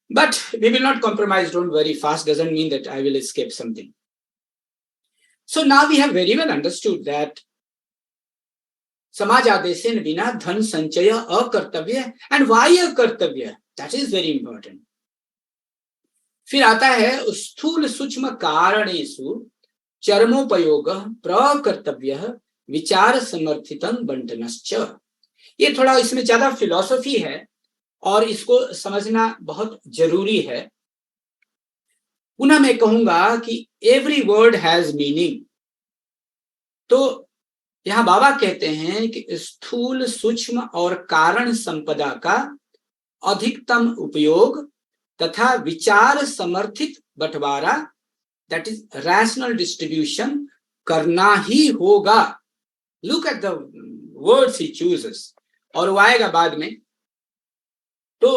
but we will not compromise. Don't worry, fast doesn't mean that I will escape something. So now we have very well understood that समाज आदेशेन बिना धन संचय अकर्तव्य, and why अकर्तव्य? That is very important. फिर आता है स्थूल सूक्ष्म कारणेषु चरमोपयोग प्रकर्तव्य विचार समर्थितं बंटनश्च। ये थोड़ा इसमें ज्यादा फिलॉसफी है और इसको समझना बहुत जरूरी है। पुनः मैं कहूंगा कि एवरी वर्ड हैज मीनिंग। तो यहां बाबा कहते हैं कि स्थूल सूक्ष्म और कारण संपदा का अधिकतम उपयोग तथा विचार समर्थित बंटवारा, दैट इज रैशनल डिस्ट्रीब्यूशन करना ही होगा। Look at the words he chooses, और वो आएगा बाद में। तो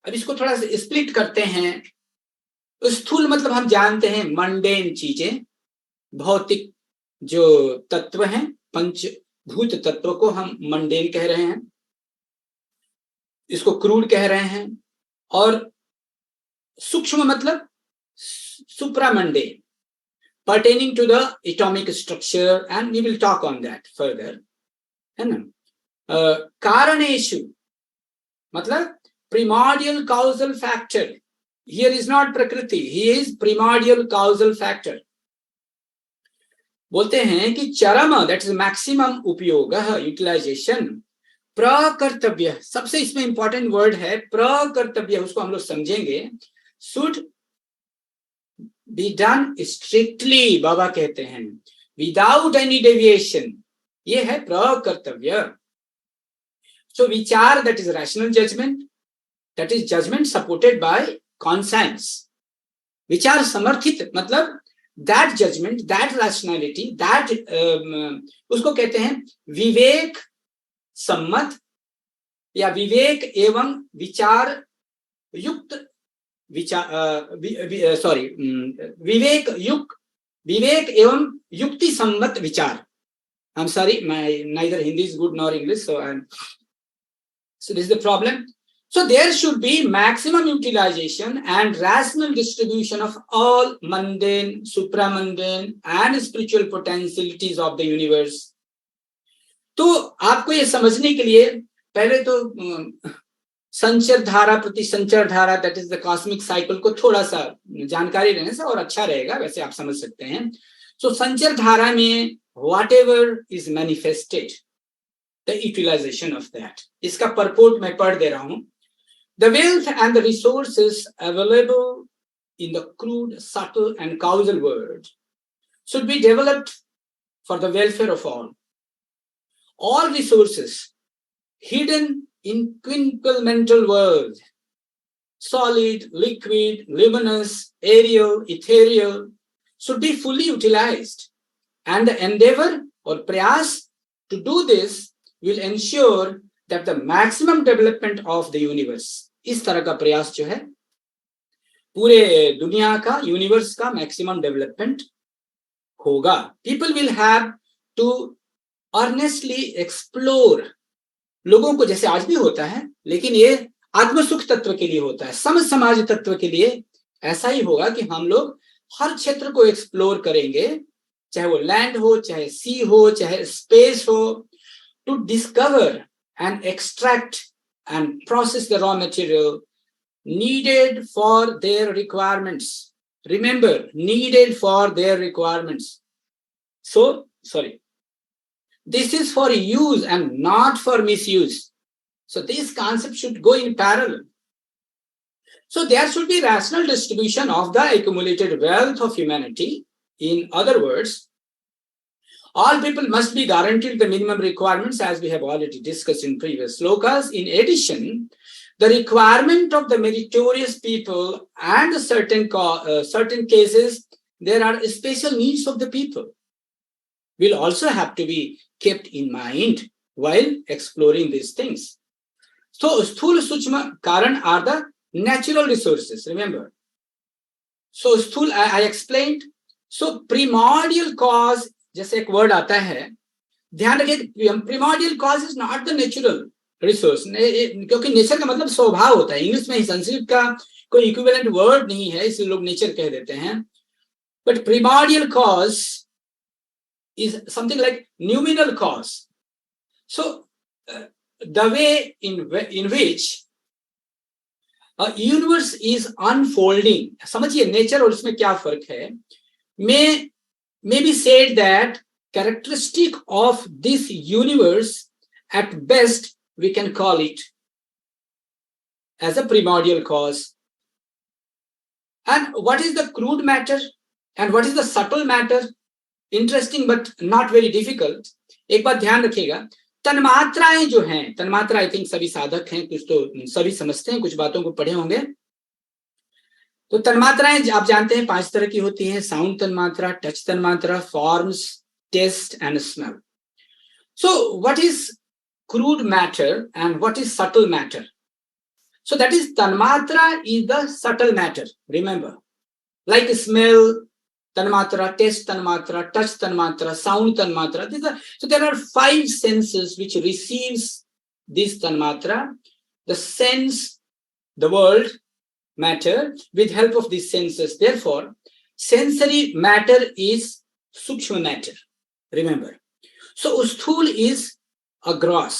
अब इसको थोड़ा सा स्प्लिट करते हैं। स्थूल मतलब हम जानते हैं मंडेन चीजें, भौतिक जो तत्व हैं, पंचभूत तत्व को हम मंडेन कह रहे हैं, इसको क्रूड कह रहे हैं। और सूक्ष्म मतलब सुप्रामंडेन, pertaining to the atomic structure, and we will talk on that further, है ना। कारणेषु मतलब primordial causal factor, here is not प्रकृति, he is primordial causal factor। बोलते हैं कि चरम, that is maximum उपयोगः, utilization, प्रकर्तव्य, सबसे इसमें इंपॉर्टेंट वर्ड है प्रकर्तव्य, उसको हम लोग समझेंगे, should be done strictly, बाबा कहते हैं, without any deviation, ये है प्रकर्तव्य। So विचार, that is rational judgment, that is judgment supported by conscience। विचार समर्थित मतलब that judgment, that rationality, that उसको कहते हैं विवेक सम्मत या विवेक एवं विचार युक्त विवेक एवं युक्ति सम्मत विचार। I'm sorry, my neither Hindi is good nor English, so this is the problem. So there should be maximum utilization and rational distribution of all mundane, supramundane and spiritual potentialities of the universe. तो आपको ये समझने के लिए पहले तो संचर धारा प्रति संचर धारा, that is the cosmic cycle को थोड़ा सा जानकारी रहने से और अच्छा रहेगा, वैसे आप समझ सकते हैं। सो संचर धारा में whatever is manifested, the utilization of that, इसका परपोर्ट मैं पढ़ दे रहा हूं। The wealth and the resources available in the crude, subtle and causal world should be developed for the welfare of all. All resources hidden in quinquelemental world, solid, liquid, luminous, aerial, ethereal, should be fully utilized, and the endeavor or prayas to do this will ensure that the maximum development of the universe, इस तरह का प्रयास जो है पूरे दुनिया का, universe का मैक्सिमम डेवलपमेंट होगा। People will have to earnestly explore, लोगों को जैसे आज भी होता है, लेकिन ये आत्मसुख तत्व के लिए होता है, सम समाज तत्व के लिए ऐसा ही होगा कि हम लोग हर क्षेत्र को एक्सप्लोर करेंगे, चाहे वो लैंड हो, चाहे सी हो, चाहे स्पेस हो, to discover and extract and process the raw material needed for their requirements. Remember, needed for their requirements. So sorry, this is for use and not for misuse. So these concepts should go in parallel. So there should be rational distribution of the accumulated wealth of humanity. In other words, all people must be guaranteed the minimum requirements, as we have already discussed in previous slokas. In addition, the requirement of the meritorious people and certain cases there are special needs of the people will also have to be kept in mind while exploring these things. So sthula suchma karan are the natural resources, remember. So sthul I explained. So primordial cause, जैसे एक word आता है, ध्यान रखिए, primordial cause is not the natural resource, क्योंकि nature का मतलब स्वभाव होता है। इंग्लिश में ही संस्कृत का कोई इक्विवेलेंट वर्ड नहीं है, इसलिए लोग नेचर कह देते हैं। But primordial cause is something like numinal cause. So the way in which a universe is unfolding, समझिए नेचर और इसमें क्या फर्क है, may be said that characteristic of this universe at best we can call it as a primordial cause. And what is the crude matter and what is the subtle matter? Interesting but not very difficult. एक बात ध्यान रखिएगा, तन्मात्राएं जो हैं, तन्मात्रा I think सभी साधक हैं, कुछ तो सभी समझते हैं, कुछ बातों को पढ़े होंगे। तो तन्मात्राएं आप जानते हैं 5 तरह की होती हैं, sound tanmatra, touch tanmatra, forms, taste and smell. So what is crude matter and what is subtle matter? So that is tanmatra is the subtle matter, remember, like smell tanmatra, taste tanmatra, touch tanmatra, sound tanmatra. So there are 5 senses which receives this tanmatra, the sense the world matter with help of these senses. Therefore sensory matter is sukshma matter, remember. So sthul is a gross,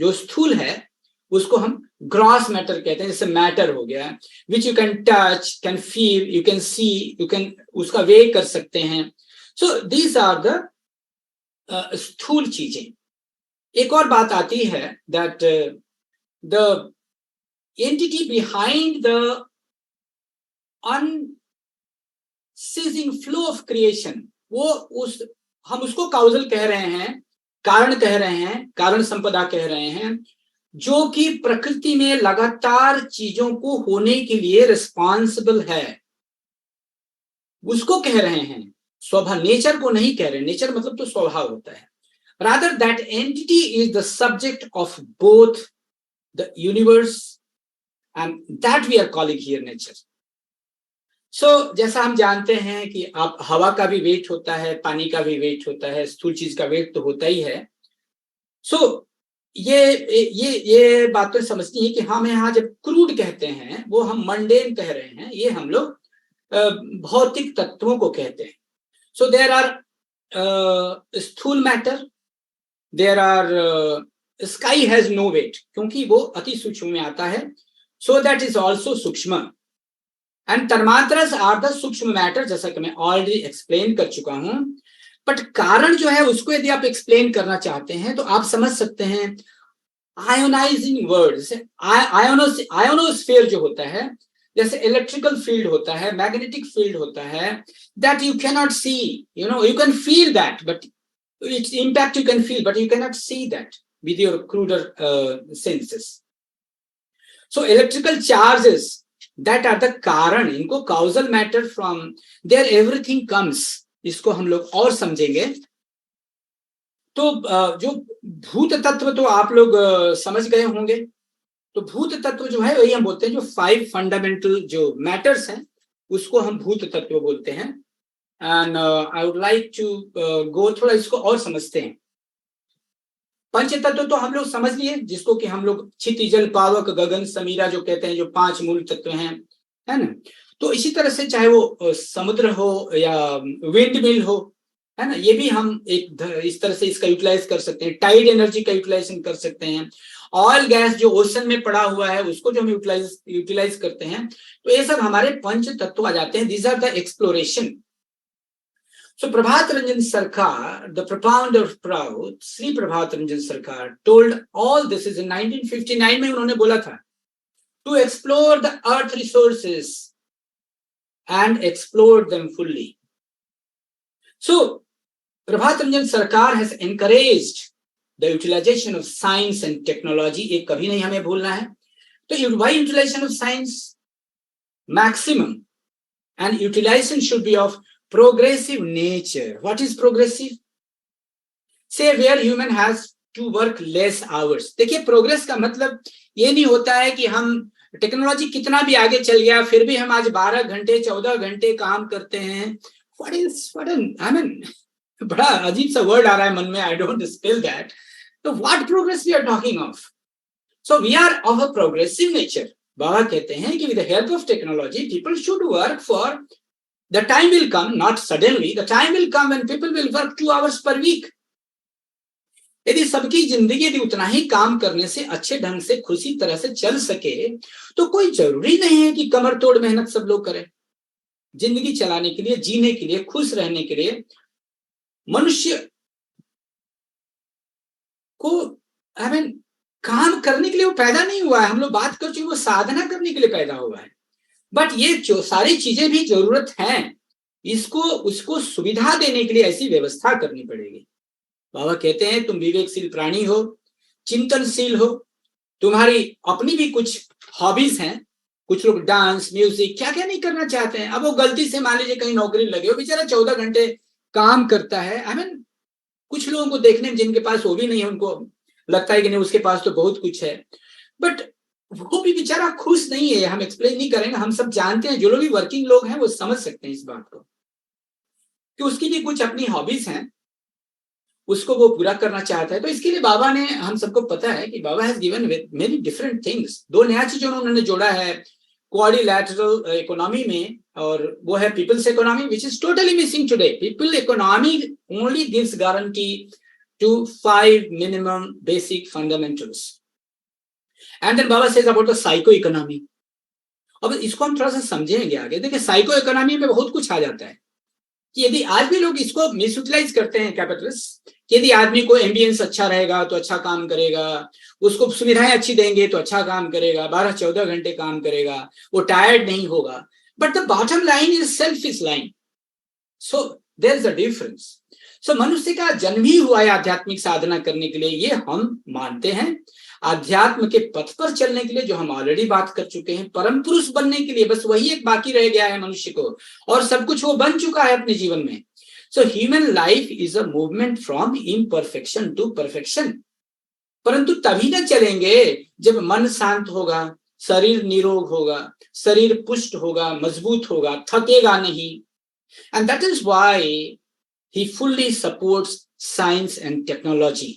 जो स्थूल है उसको हम gross matter कहते हैं, जैसे matter हो गया which you can touch, can feel, you can see, you can उसका वे कर सकते हैं. सो दीज आर द स्थूल चीजें. एक और बात आती है that the entity behind the unceasing flow of creation, वो उस हम उसको काउजल कह रहे हैं, कारण कह रहे हैं, कारण संपदा कह रहे हैं, जो कि प्रकृति में लगातार चीजों को होने के लिए रिस्पॉन्सिबल है, उसको कह रहे हैं. स्वभाव, नेचर को नहीं कह रहे. नेचर मतलब तो स्वभाव होता है. Rather that entity is the subject of both the universe and that we are calling here nature. So जैसा हम जानते हैं कि आप हवा का भी वेट होता है, पानी का भी वेट होता है, स्थूल चीज का वेट तो होता ही है. सो ये बात तो समझनी है कि हम यहाँ जब क्रूड कहते हैं वो हम मंडेन कह रहे हैं, ये हम लोग भौतिक तत्वों को कहते हैं. सो देयर आर स्थूल matter, there are sky has no weight, क्योंकि वो अति सूक्ष्म में आता है. सो दैट इज ऑल्सो सूक्ष्म. एंड तन्मात्रास आर द सूक्ष्म मैटर, जैसा कि मैं ऑलरेडी एक्सप्लेन कर चुका हूं. बट कारण जो है उसको यदि आप एक्सप्लेन करना चाहते हैं तो आप समझ सकते हैं आयोनाइजिंग वर्ड्स. आयोनोस्फीयर जो होता है, जैसे इलेक्ट्रिकल फील्ड होता है, मैग्नेटिक फील्ड होता है, that you can not see, you know, you can feel that, but its impact you can feel, but you can not see that with your cruder senses. So electrical charges that are the कारण, इनको causal matter from there everything comes. इसको हम लोग और समझेंगे. तो जो भूत तत्व तो आप लोग समझ गए होंगे. तो भूत तत्व जो है वही हम बोलते हैं, जो 5 फंडामेंटल जो मैटर्स हैं उसको हम भूत तत्व बोलते हैं. And I would like to go थोड़ा इसको और समझते हैं. पंच तत्व तो हम लोग समझ लिए, जिसको कि हम लोग क्षिति, जल, पावक, गगन, समीरा जो कहते हैं, जो 5 मूल तत्व हैं, है ना. तो इसी तरह से चाहे वो समुद्र हो या विंड मिल हो, है ना, ये भी हम एक इस तरह से इसका यूटिलाइज कर सकते हैं. टाइड एनर्जी का यूटिलाइजेशन कर सकते हैं. ऑयल गैस जो ओशन में पड़ा हुआ है उसको जो हम यूटिलाइज करते हैं. तो ये सब हमारे पंच तत्व आ जाते हैं. These are the exploration. So Prabhat Ranjan Sarkar, the propounder of Prout, Sri Prabhat Ranjan Sarkar, told all this is in 1959 में उन्होंने बोला था, to explore the earth resources and explore them fully. So Prabhat Ranjan Sarkar has encouraged the utilization of science and technology. ये कभी नहीं हमें भूलना है. तो why utilization of science? Maximum. And utilization should be of progressive nature. What is progressive? Say where human has to work less hours. देखिए, progress का मतलब ये नहीं होता है कि हम टेक्नोलॉजी कितना भी आगे चल गया फिर भी हम आज 12 घंटे 14 घंटे काम करते हैं. I mean, बड़ा अजीब सा वर्ड आ रहा है मन में. I don't spell that. So what progress we are talking of? So we are of a progressive nature. बाबा कहते हैं कि with the help of technology people should work for. The time will come, not suddenly, the time will come when people will work 2 hours per week. यदि सबकी जिंदगी यदि उतना ही काम करने से अच्छे ढंग से खुशी तरह से चल सके तो कोई जरूरी नहीं है कि कमर तोड़ मेहनत सब लोग करें. जिंदगी चलाने के लिए, जीने के लिए, खुश रहने के लिए मनुष्य को काम करने के लिए वो पैदा नहीं हुआ है. हम लोग बात कर चुके, वो साधना करने के लिए पैदा हुआ है. बट ये जो सारी चीजें भी जरूरत हैं, इसको उसको सुविधा देने के लिए ऐसी व्यवस्था करनी पड़ेगी. बाबा कहते हैं तुम विवेकशील प्राणी हो, चिंतनशील हो, तुम्हारी अपनी भी कुछ हॉबीज हैं, कुछ लोग डांस, म्यूजिक, क्या क्या नहीं करना चाहते हैं। अब वो गलती से मान लीजिए कहीं नौकरी लगे, वो बेचारा 14 घंटे काम करता है। आई मीन कुछ लोगों को देखने में जिनके पास वो भी नहीं है, उनको लगता है कि नहीं उसके पास तो बहुत कुछ है, बट वो भी बेचारा खुश नहीं है। हम एक्सप्लेन नहीं करेंगे, हम सब जानते हैं, जो लोग भी वर्किंग लोग हैं वो समझ सकते हैं इस बात को, कि उसकी भी कुछ अपनी हॉबीज हैं, उसको वो पूरा करना चाहता है। तो इसके लिए बाबा ने, हम सबको पता है कि Baba has given many different things. दो नया चीजों उन्होंने जोड़ा है क्वाड्रिलैटरल इकोनॉमी में, और वो है people's economy, which is totally missing today. People economy only gives guarantee to 5 minimum basic fundamentals. And then Baba says about the psycho economy. अब इसको हम थोड़ा सा समझेंगे आगे। देखिए साइको इकोनॉमी में बहुत कुछ आ जाता है, कि यदि आज भी लोग इसको मिसयूटिलाइज करते हैं कैपिटलिस्ट, कि यदि आदमी को एम्बियंस अच्छा रहेगा तो अच्छा काम करेगा, उसको सुविधाएं अच्छी देंगे तो अच्छा काम करेगा, 12-14 घंटे काम करेगा, वो टायर्ड नहीं होगा। But the bottom line is selfish line. So there is a difference. So मनुष्य का जन्म ही हुआ है आध्यात्मिक साधना करने के लिए, ये हम मानते हैं। आध्यात्म के पथ पर चलने के लिए, जो हम ऑलरेडी बात कर चुके हैं, परम पुरुष बनने के लिए बस वही एक बाकी रह गया है मनुष्य को, और सब कुछ वो बन चुका है अपने जीवन में। So human life is a movement from imperfection to perfection. परंतु तभी ना चलेंगे जब मन शांत होगा, शरीर निरोग होगा, शरीर पुष्ट होगा, मजबूत होगा, थकेगा नहीं। And that is why he fully supports science and technology.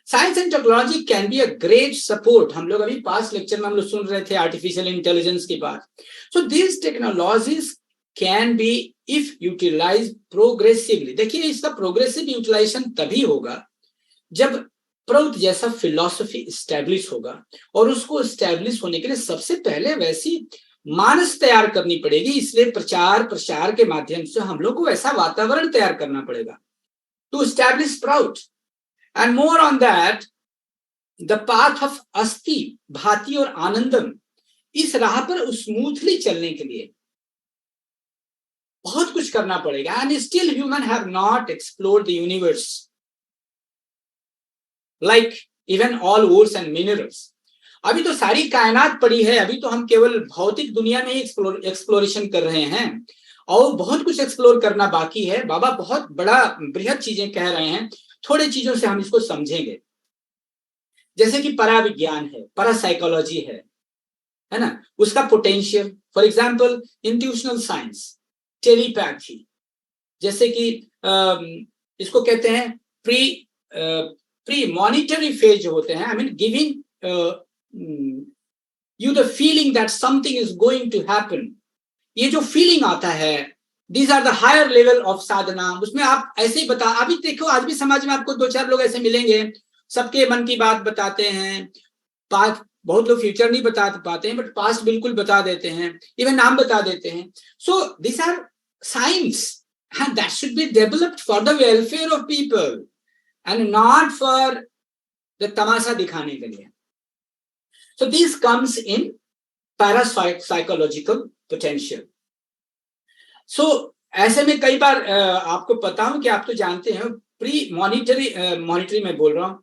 Science and technology can be a great support. हम लोग अभी पास्ट लेक्चर में हम लोग सुन रहे थे आर्टिफिशियल इंटेलिजेंस की बात। So these technologies can be if utilized progressively. देखिए इसका प्रोग्रेसिव यूटिलाइजेशन तभी होगा जब प्रौत जैसा फिलॉसफी स्टैब्लिश होगा, और उसको स्टैब्लिश होने के लिए सबसे पहले वैसी मानस तैयार करनी पड़ेगी। इसलिए प्रचार प्रसार के माध्यम से हम लोग को ऐसा वातावरण तैयार करना पड़ेगा to establish Prout. And more on that, the path of अस्ति, भाति और आनंदम, इस राह पर स्मूथली चलने के लिए बहुत कुछ करना पड़ेगा। And still human have not explored the universe like even all ores and minerals. अभी तो सारी कायनात पड़ी है, अभी तो हम केवल भौतिक दुनिया में ही एक्सप्लोरेशन कर रहे हैं, और बहुत कुछ एक्सप्लोर करना बाकी है। बाबा बहुत बड़ा बृहद चीजें कह रहे हैं, थोड़े चीजों से हम इसको समझेंगे। जैसे कि पराविज्ञान है, पैरासाइकोलॉजी है ना, उसका potential. For example intuitional science, telepathy, जैसे कि इसको कहते हैं प्री मॉनिटरी फेज जो होते हैं, I mean giving you the feeling that something is going to happen. ये जो फीलिंग आता है, these are the higher level of साधना। उसमें आप ऐसे ही बता, अभी देखो आज भी समाज में आपको 2-4 लोग ऐसे मिलेंगे, सबके मन की बात बताते हैं। बहुत लोग फ्यूचर नहीं बता पाते हैं, बट पास्ट बिल्कुल बता देते हैं, इवन नाम बता देते हैं। सो these are signs and that should be developed for the welfare of people and not for the तमाशा दिखाने के लिए। So this comes in parapsychological potential. So ऐसे में कई बार आपको पता हूं कि आप तो जानते हैं, प्री मॉनिटरी में बोल रहा हूं,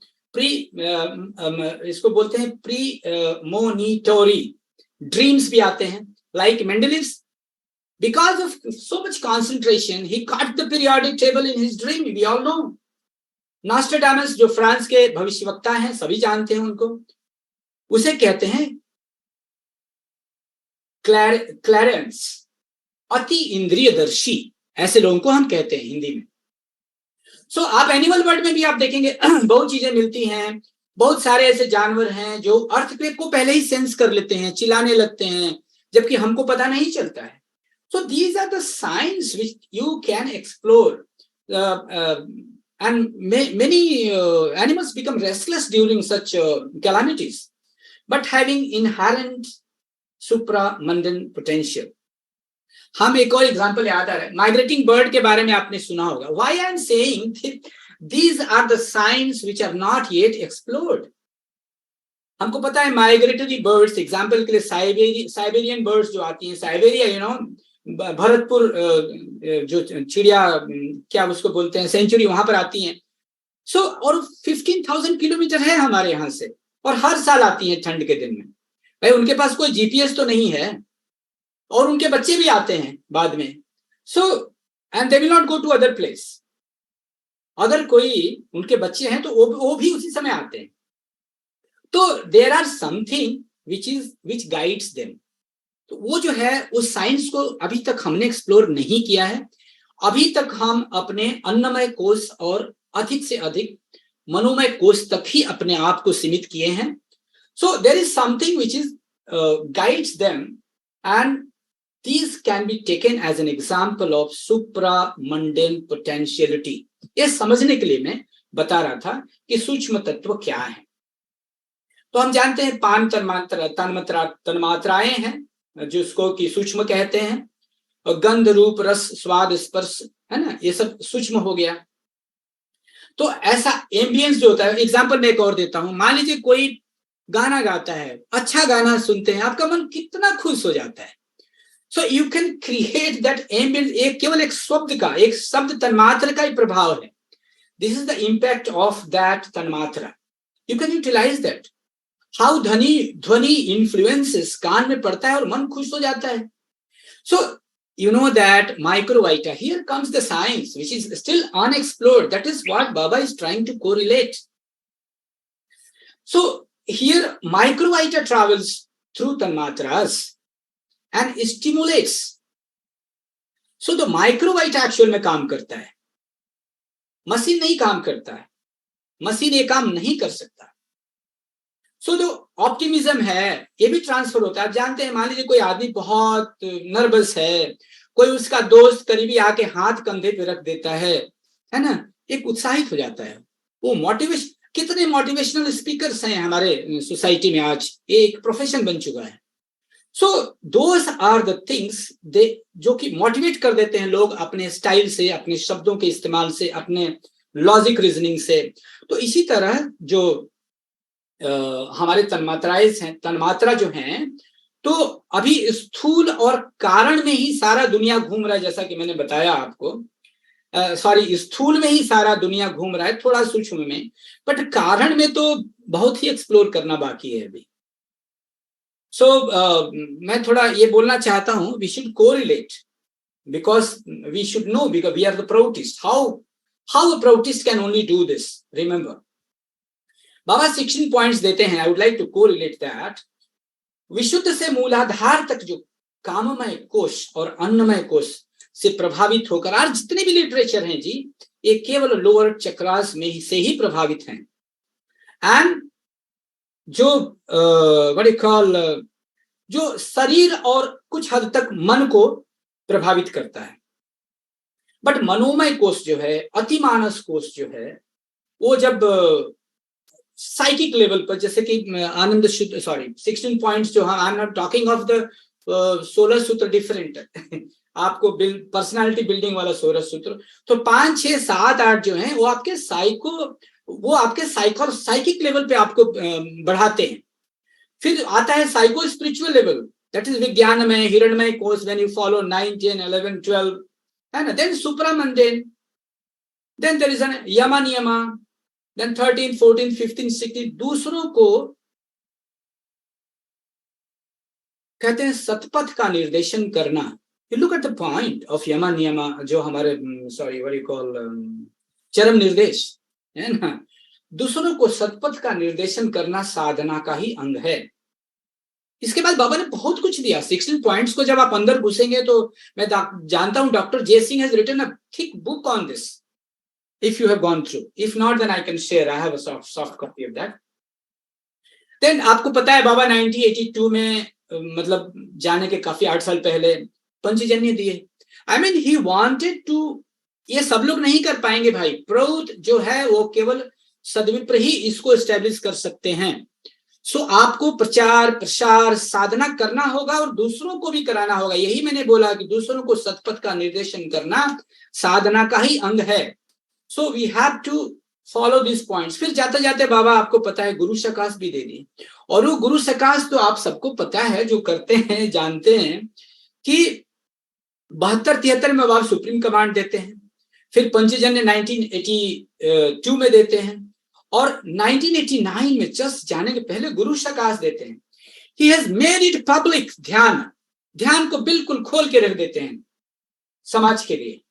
इसको बोलते हैं प्री मोनिटरी ड्रीम्स भी आते हैं। Like Mendeleev's, because of so much concentration, he cut the periodic table in his dream. We all know. नॉस्ट्रेडामस जो फ्रांस के भविष्यवक्ता हैं, सभी जानते हैं उनको, उसे कहते हैं क्लैरेंस, अति इंद्रियदर्शी, ऐसे लोगों को हम कहते हैं हिंदी में। सो आप एनिमल वर्ल्ड में भी आप देखेंगे बहुत चीजें मिलती हैं। बहुत सारे ऐसे जानवर हैं जो अर्थक्वेक को पहले ही सेंस कर लेते हैं, चिल्लाने लगते हैं, जबकि हमको पता नहीं चलता है। So these are the science which you can explore, and many animals become restless during such calamities, but having inherent supramundane potential. हम एक और एग्जांपल याद आ रहा है, माइग्रेटिंग बर्ड के बारे में आपने सुना होगा। Why I am saying these are the signs which are not yet explored. हमको पता है माइग्रेटरी बर्ड्स, एग्जांपल के लिए साइबेरियन बर्ड्स जो आती हैं, साइबेरिया भरतपुर जो चिड़िया क्या उसको बोलते हैं, सेंचुरी, वहां पर आती हैं। और 15,000 किलोमीटर है हमारे यहाँ से, और हर साल आती हैं ठंड के दिन में। भाई उनके पास कोई जीपीएस तो नहीं है, और उनके बच्चे भी आते हैं बाद में, so and they will not go to other place. अगर कोई उनके बच्चे हैं तो वो भी उसी समय आते हैं। तो there are something which guides them. तो वो जो है उस साइंस को अभी तक हमने एक्सप्लोर नहीं किया है। अभी तक हम अपने अन्नमय कोष और अधिक से अधिक मनोमय कोष तक ही अपने आप को सीमित किए हैं। So there is something which is guides them, and these can be taken as an example of supramundane potentiality। ये समझने के लिए मैं बता रहा था कि सूक्ष्म तत्व क्या है। तो हम जानते हैं 5 तन्मात्राएं हैं जिसको कि सूक्ष्म कहते हैं, और गंध रूप रस स्वाद स्पर्श, है ना, ये सब सूक्ष्म हो गया। तो ऐसा एम्बियंस जो होता है, एग्जाम्पल मैं एक और देता हूं। मान लीजिए कोई गाना गाता है, अच्छा गाना सुनते हैं, आपका मन कितना खुश हो जाता है। So you can create that ambience. एक केवल एक शब्द का, एक शब्द तन्मात्र का ही प्रभाव है। This is the impact of that tanmatra. You can utilise that. How ध्वनि इन्फ्लुएंसेस, कान में पड़ता है और मन खुश हो जाता है। सो you know that microvita, here comes the science which is still unexplored. That is what Baba is trying to correlate. So here microvita travels through tanmatras and stimulates. So the microvita actual में काम करता है, machine नहीं काम करता है, machine ये काम नहीं कर सकता। सो जो ऑप्टिमिज्म है ये भी ट्रांसफर होता है। आप जानते हैं, मान लीजिए कोई आदमी बहुत नर्वस है, कोई उसका दोस्त करीबी आके हाथ कंधे पे रख देता है ना, एक उत्साहित हो जाता है। वो मोटिवेशन, कितने मोटिवेशनल स्पीकर्स हैं हमारे सोसाइटी में आज, ये एक प्रोफेशन बन चुका है। So those are the things they जो कि मोटिवेट कर देते हैं लोग अपने स्टाइल से, अपने शब्दों के इस्तेमाल से, अपने लॉजिक रीजनिंग से। तो इसी तरह जो हमारे तन्मात्रा जो हैं, तो अभी स्थूल और कारण में ही सारा दुनिया घूम रहा है, जैसा कि मैंने बताया आपको। सॉरी, स्थूल में ही सारा दुनिया घूम रहा है, थोड़ा सूक्ष्म में, बट कारण में तो बहुत ही एक्सप्लोर करना बाकी है अभी। सो मैं थोड़ा ये बोलना चाहता हूं, we should correlate because we should know, because we are the proutist, how a proutist can only do this. Remember, बाबा 16 पॉइंट्स देते हैं। I would like to correlate that. विशुद्ध से मूलाधार तक जो काममय कोश और अन्नमय कोश से प्रभावित होकर, आज जितने भी लिटरेचर हैं जी, ये केवल लोअर चक्रास में ही से ही प्रभावित हैं। एंड जो व्हाट यू कॉल, जो शरीर और कुछ हद तक मन को प्रभावित करता है, बट मनोमय कोश जो है, अतिमानस कोश जो है, वो जब साइकिक लेवल पर, जैसे कि आनंद शुद्ध, सॉरी 16 पॉइंट्स जो, I am not talking of the 16 सूत्र डिफरेंट आपको पर्सनालिटी बिल्डिंग वाला 16 सूत्र। तो 5, 6, 7, 8 जो हैं वो आपके साइकिक लेवल पे आपको बढ़ाते हैं। फिर आता है psycho spiritual level, that is विज्ञानमय, हिरणमय कोर्स, व्हेन यू फॉलो 9, 10, 11, 12, है ना। Then supramundane, then there is an yama niyama, then 13, 14, 15, 16 दूसरों को कहते हैं सतपथ का निर्देशन करना। You look at the point of यमा नियमा, जो हमारे सॉरी व्हाट यू कॉल चरम निर्देश है ना, दूसरों को सतपथ का निर्देशन करना साधना का ही अंग है। इसके बाद बाबा ने बहुत कुछ दिया। 16 पॉइंट्स को जब आप अंदर घुसेंगे तो मैं जानता हूं doctor J Singh has written a thick book on this, if you have gone through. If not, then I can share. I have a soft copy of that. Then आपको पता है बाबा 1982 में, मतलब जाने के काफी 8 साल पहले पंचजन्य दिए। I mean he wanted to, ये सब लोग नहीं कर पाएंगे भाई। प्रौत जो है वो केवल सद्विप्र ही इसको एस्टेब्लिश कर सकते हैं। सो आपको प्रचार प्रसार साधना करना होगा और दूसरों को भी कराना होगा। यही मैंने बोला कि दूसरों को सतपथ का निर्देशन करना साधना का ही अंग है। So we have to follow these points. फिर जाते जाते बाबा आपको पता है गुरु सकाश भी दे दी, और वो गुरु सकाश तो आप सबको पता है, जो करते हैं जानते हैं कि 72-73 में बाबा सुप्रीम कमांड देते हैं, फिर पंचजन्य 1982 में देते हैं, और 1989 में जस्ट जाने के पहले गुरु सकाश देते हैं। He has made it public. ध्यान को बिल्कुल खोल के रख देते हैं समाज के लिए.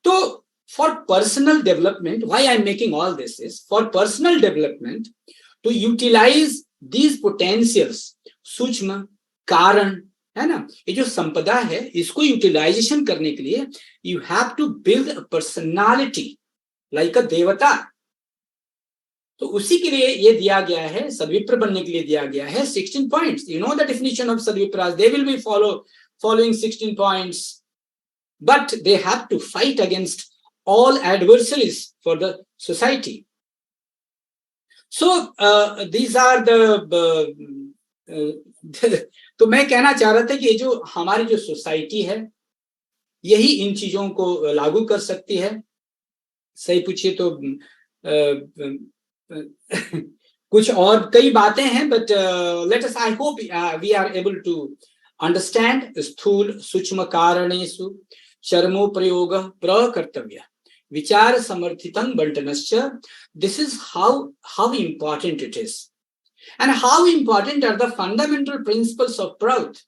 तो for personal development, why I'm making all this is for personal development to utilize these potentials, सूक्ष्म कारण, है ना, ये जो संपदा है इसको यूटिलाइजेशन करने के लिए you have to build a personality like a देवता. तो उसी के लिए ये दिया गया है, सद्विप्र बनने के लिए दिया गया है 16 points. You know the definition of सद्विप्रास. They will be following 16 points, but they have to fight against all adversaries for the society. So these are तो मैं कहना चाह रहा था कि ये जो हमारी जो सोसाइटी है यही इन चीजों को लागू कर सकती है. सही पूछिए तो कुछ और कई बातें हैं, but let us, I hope we are able to understand स्थूल सूक्ष्म कारणेषु चरमो प्रयोग प्रकर्तव्य विचार समर्थितं बंटनश्च. This is how important it is, and how important are the fundamental principles of Prout.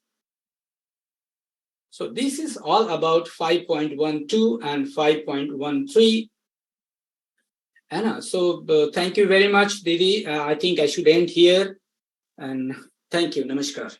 So this is all about 5.12 and 5.13. Anna, so thank you very much, Didi. I think I should end here, and thank you. Namaskar.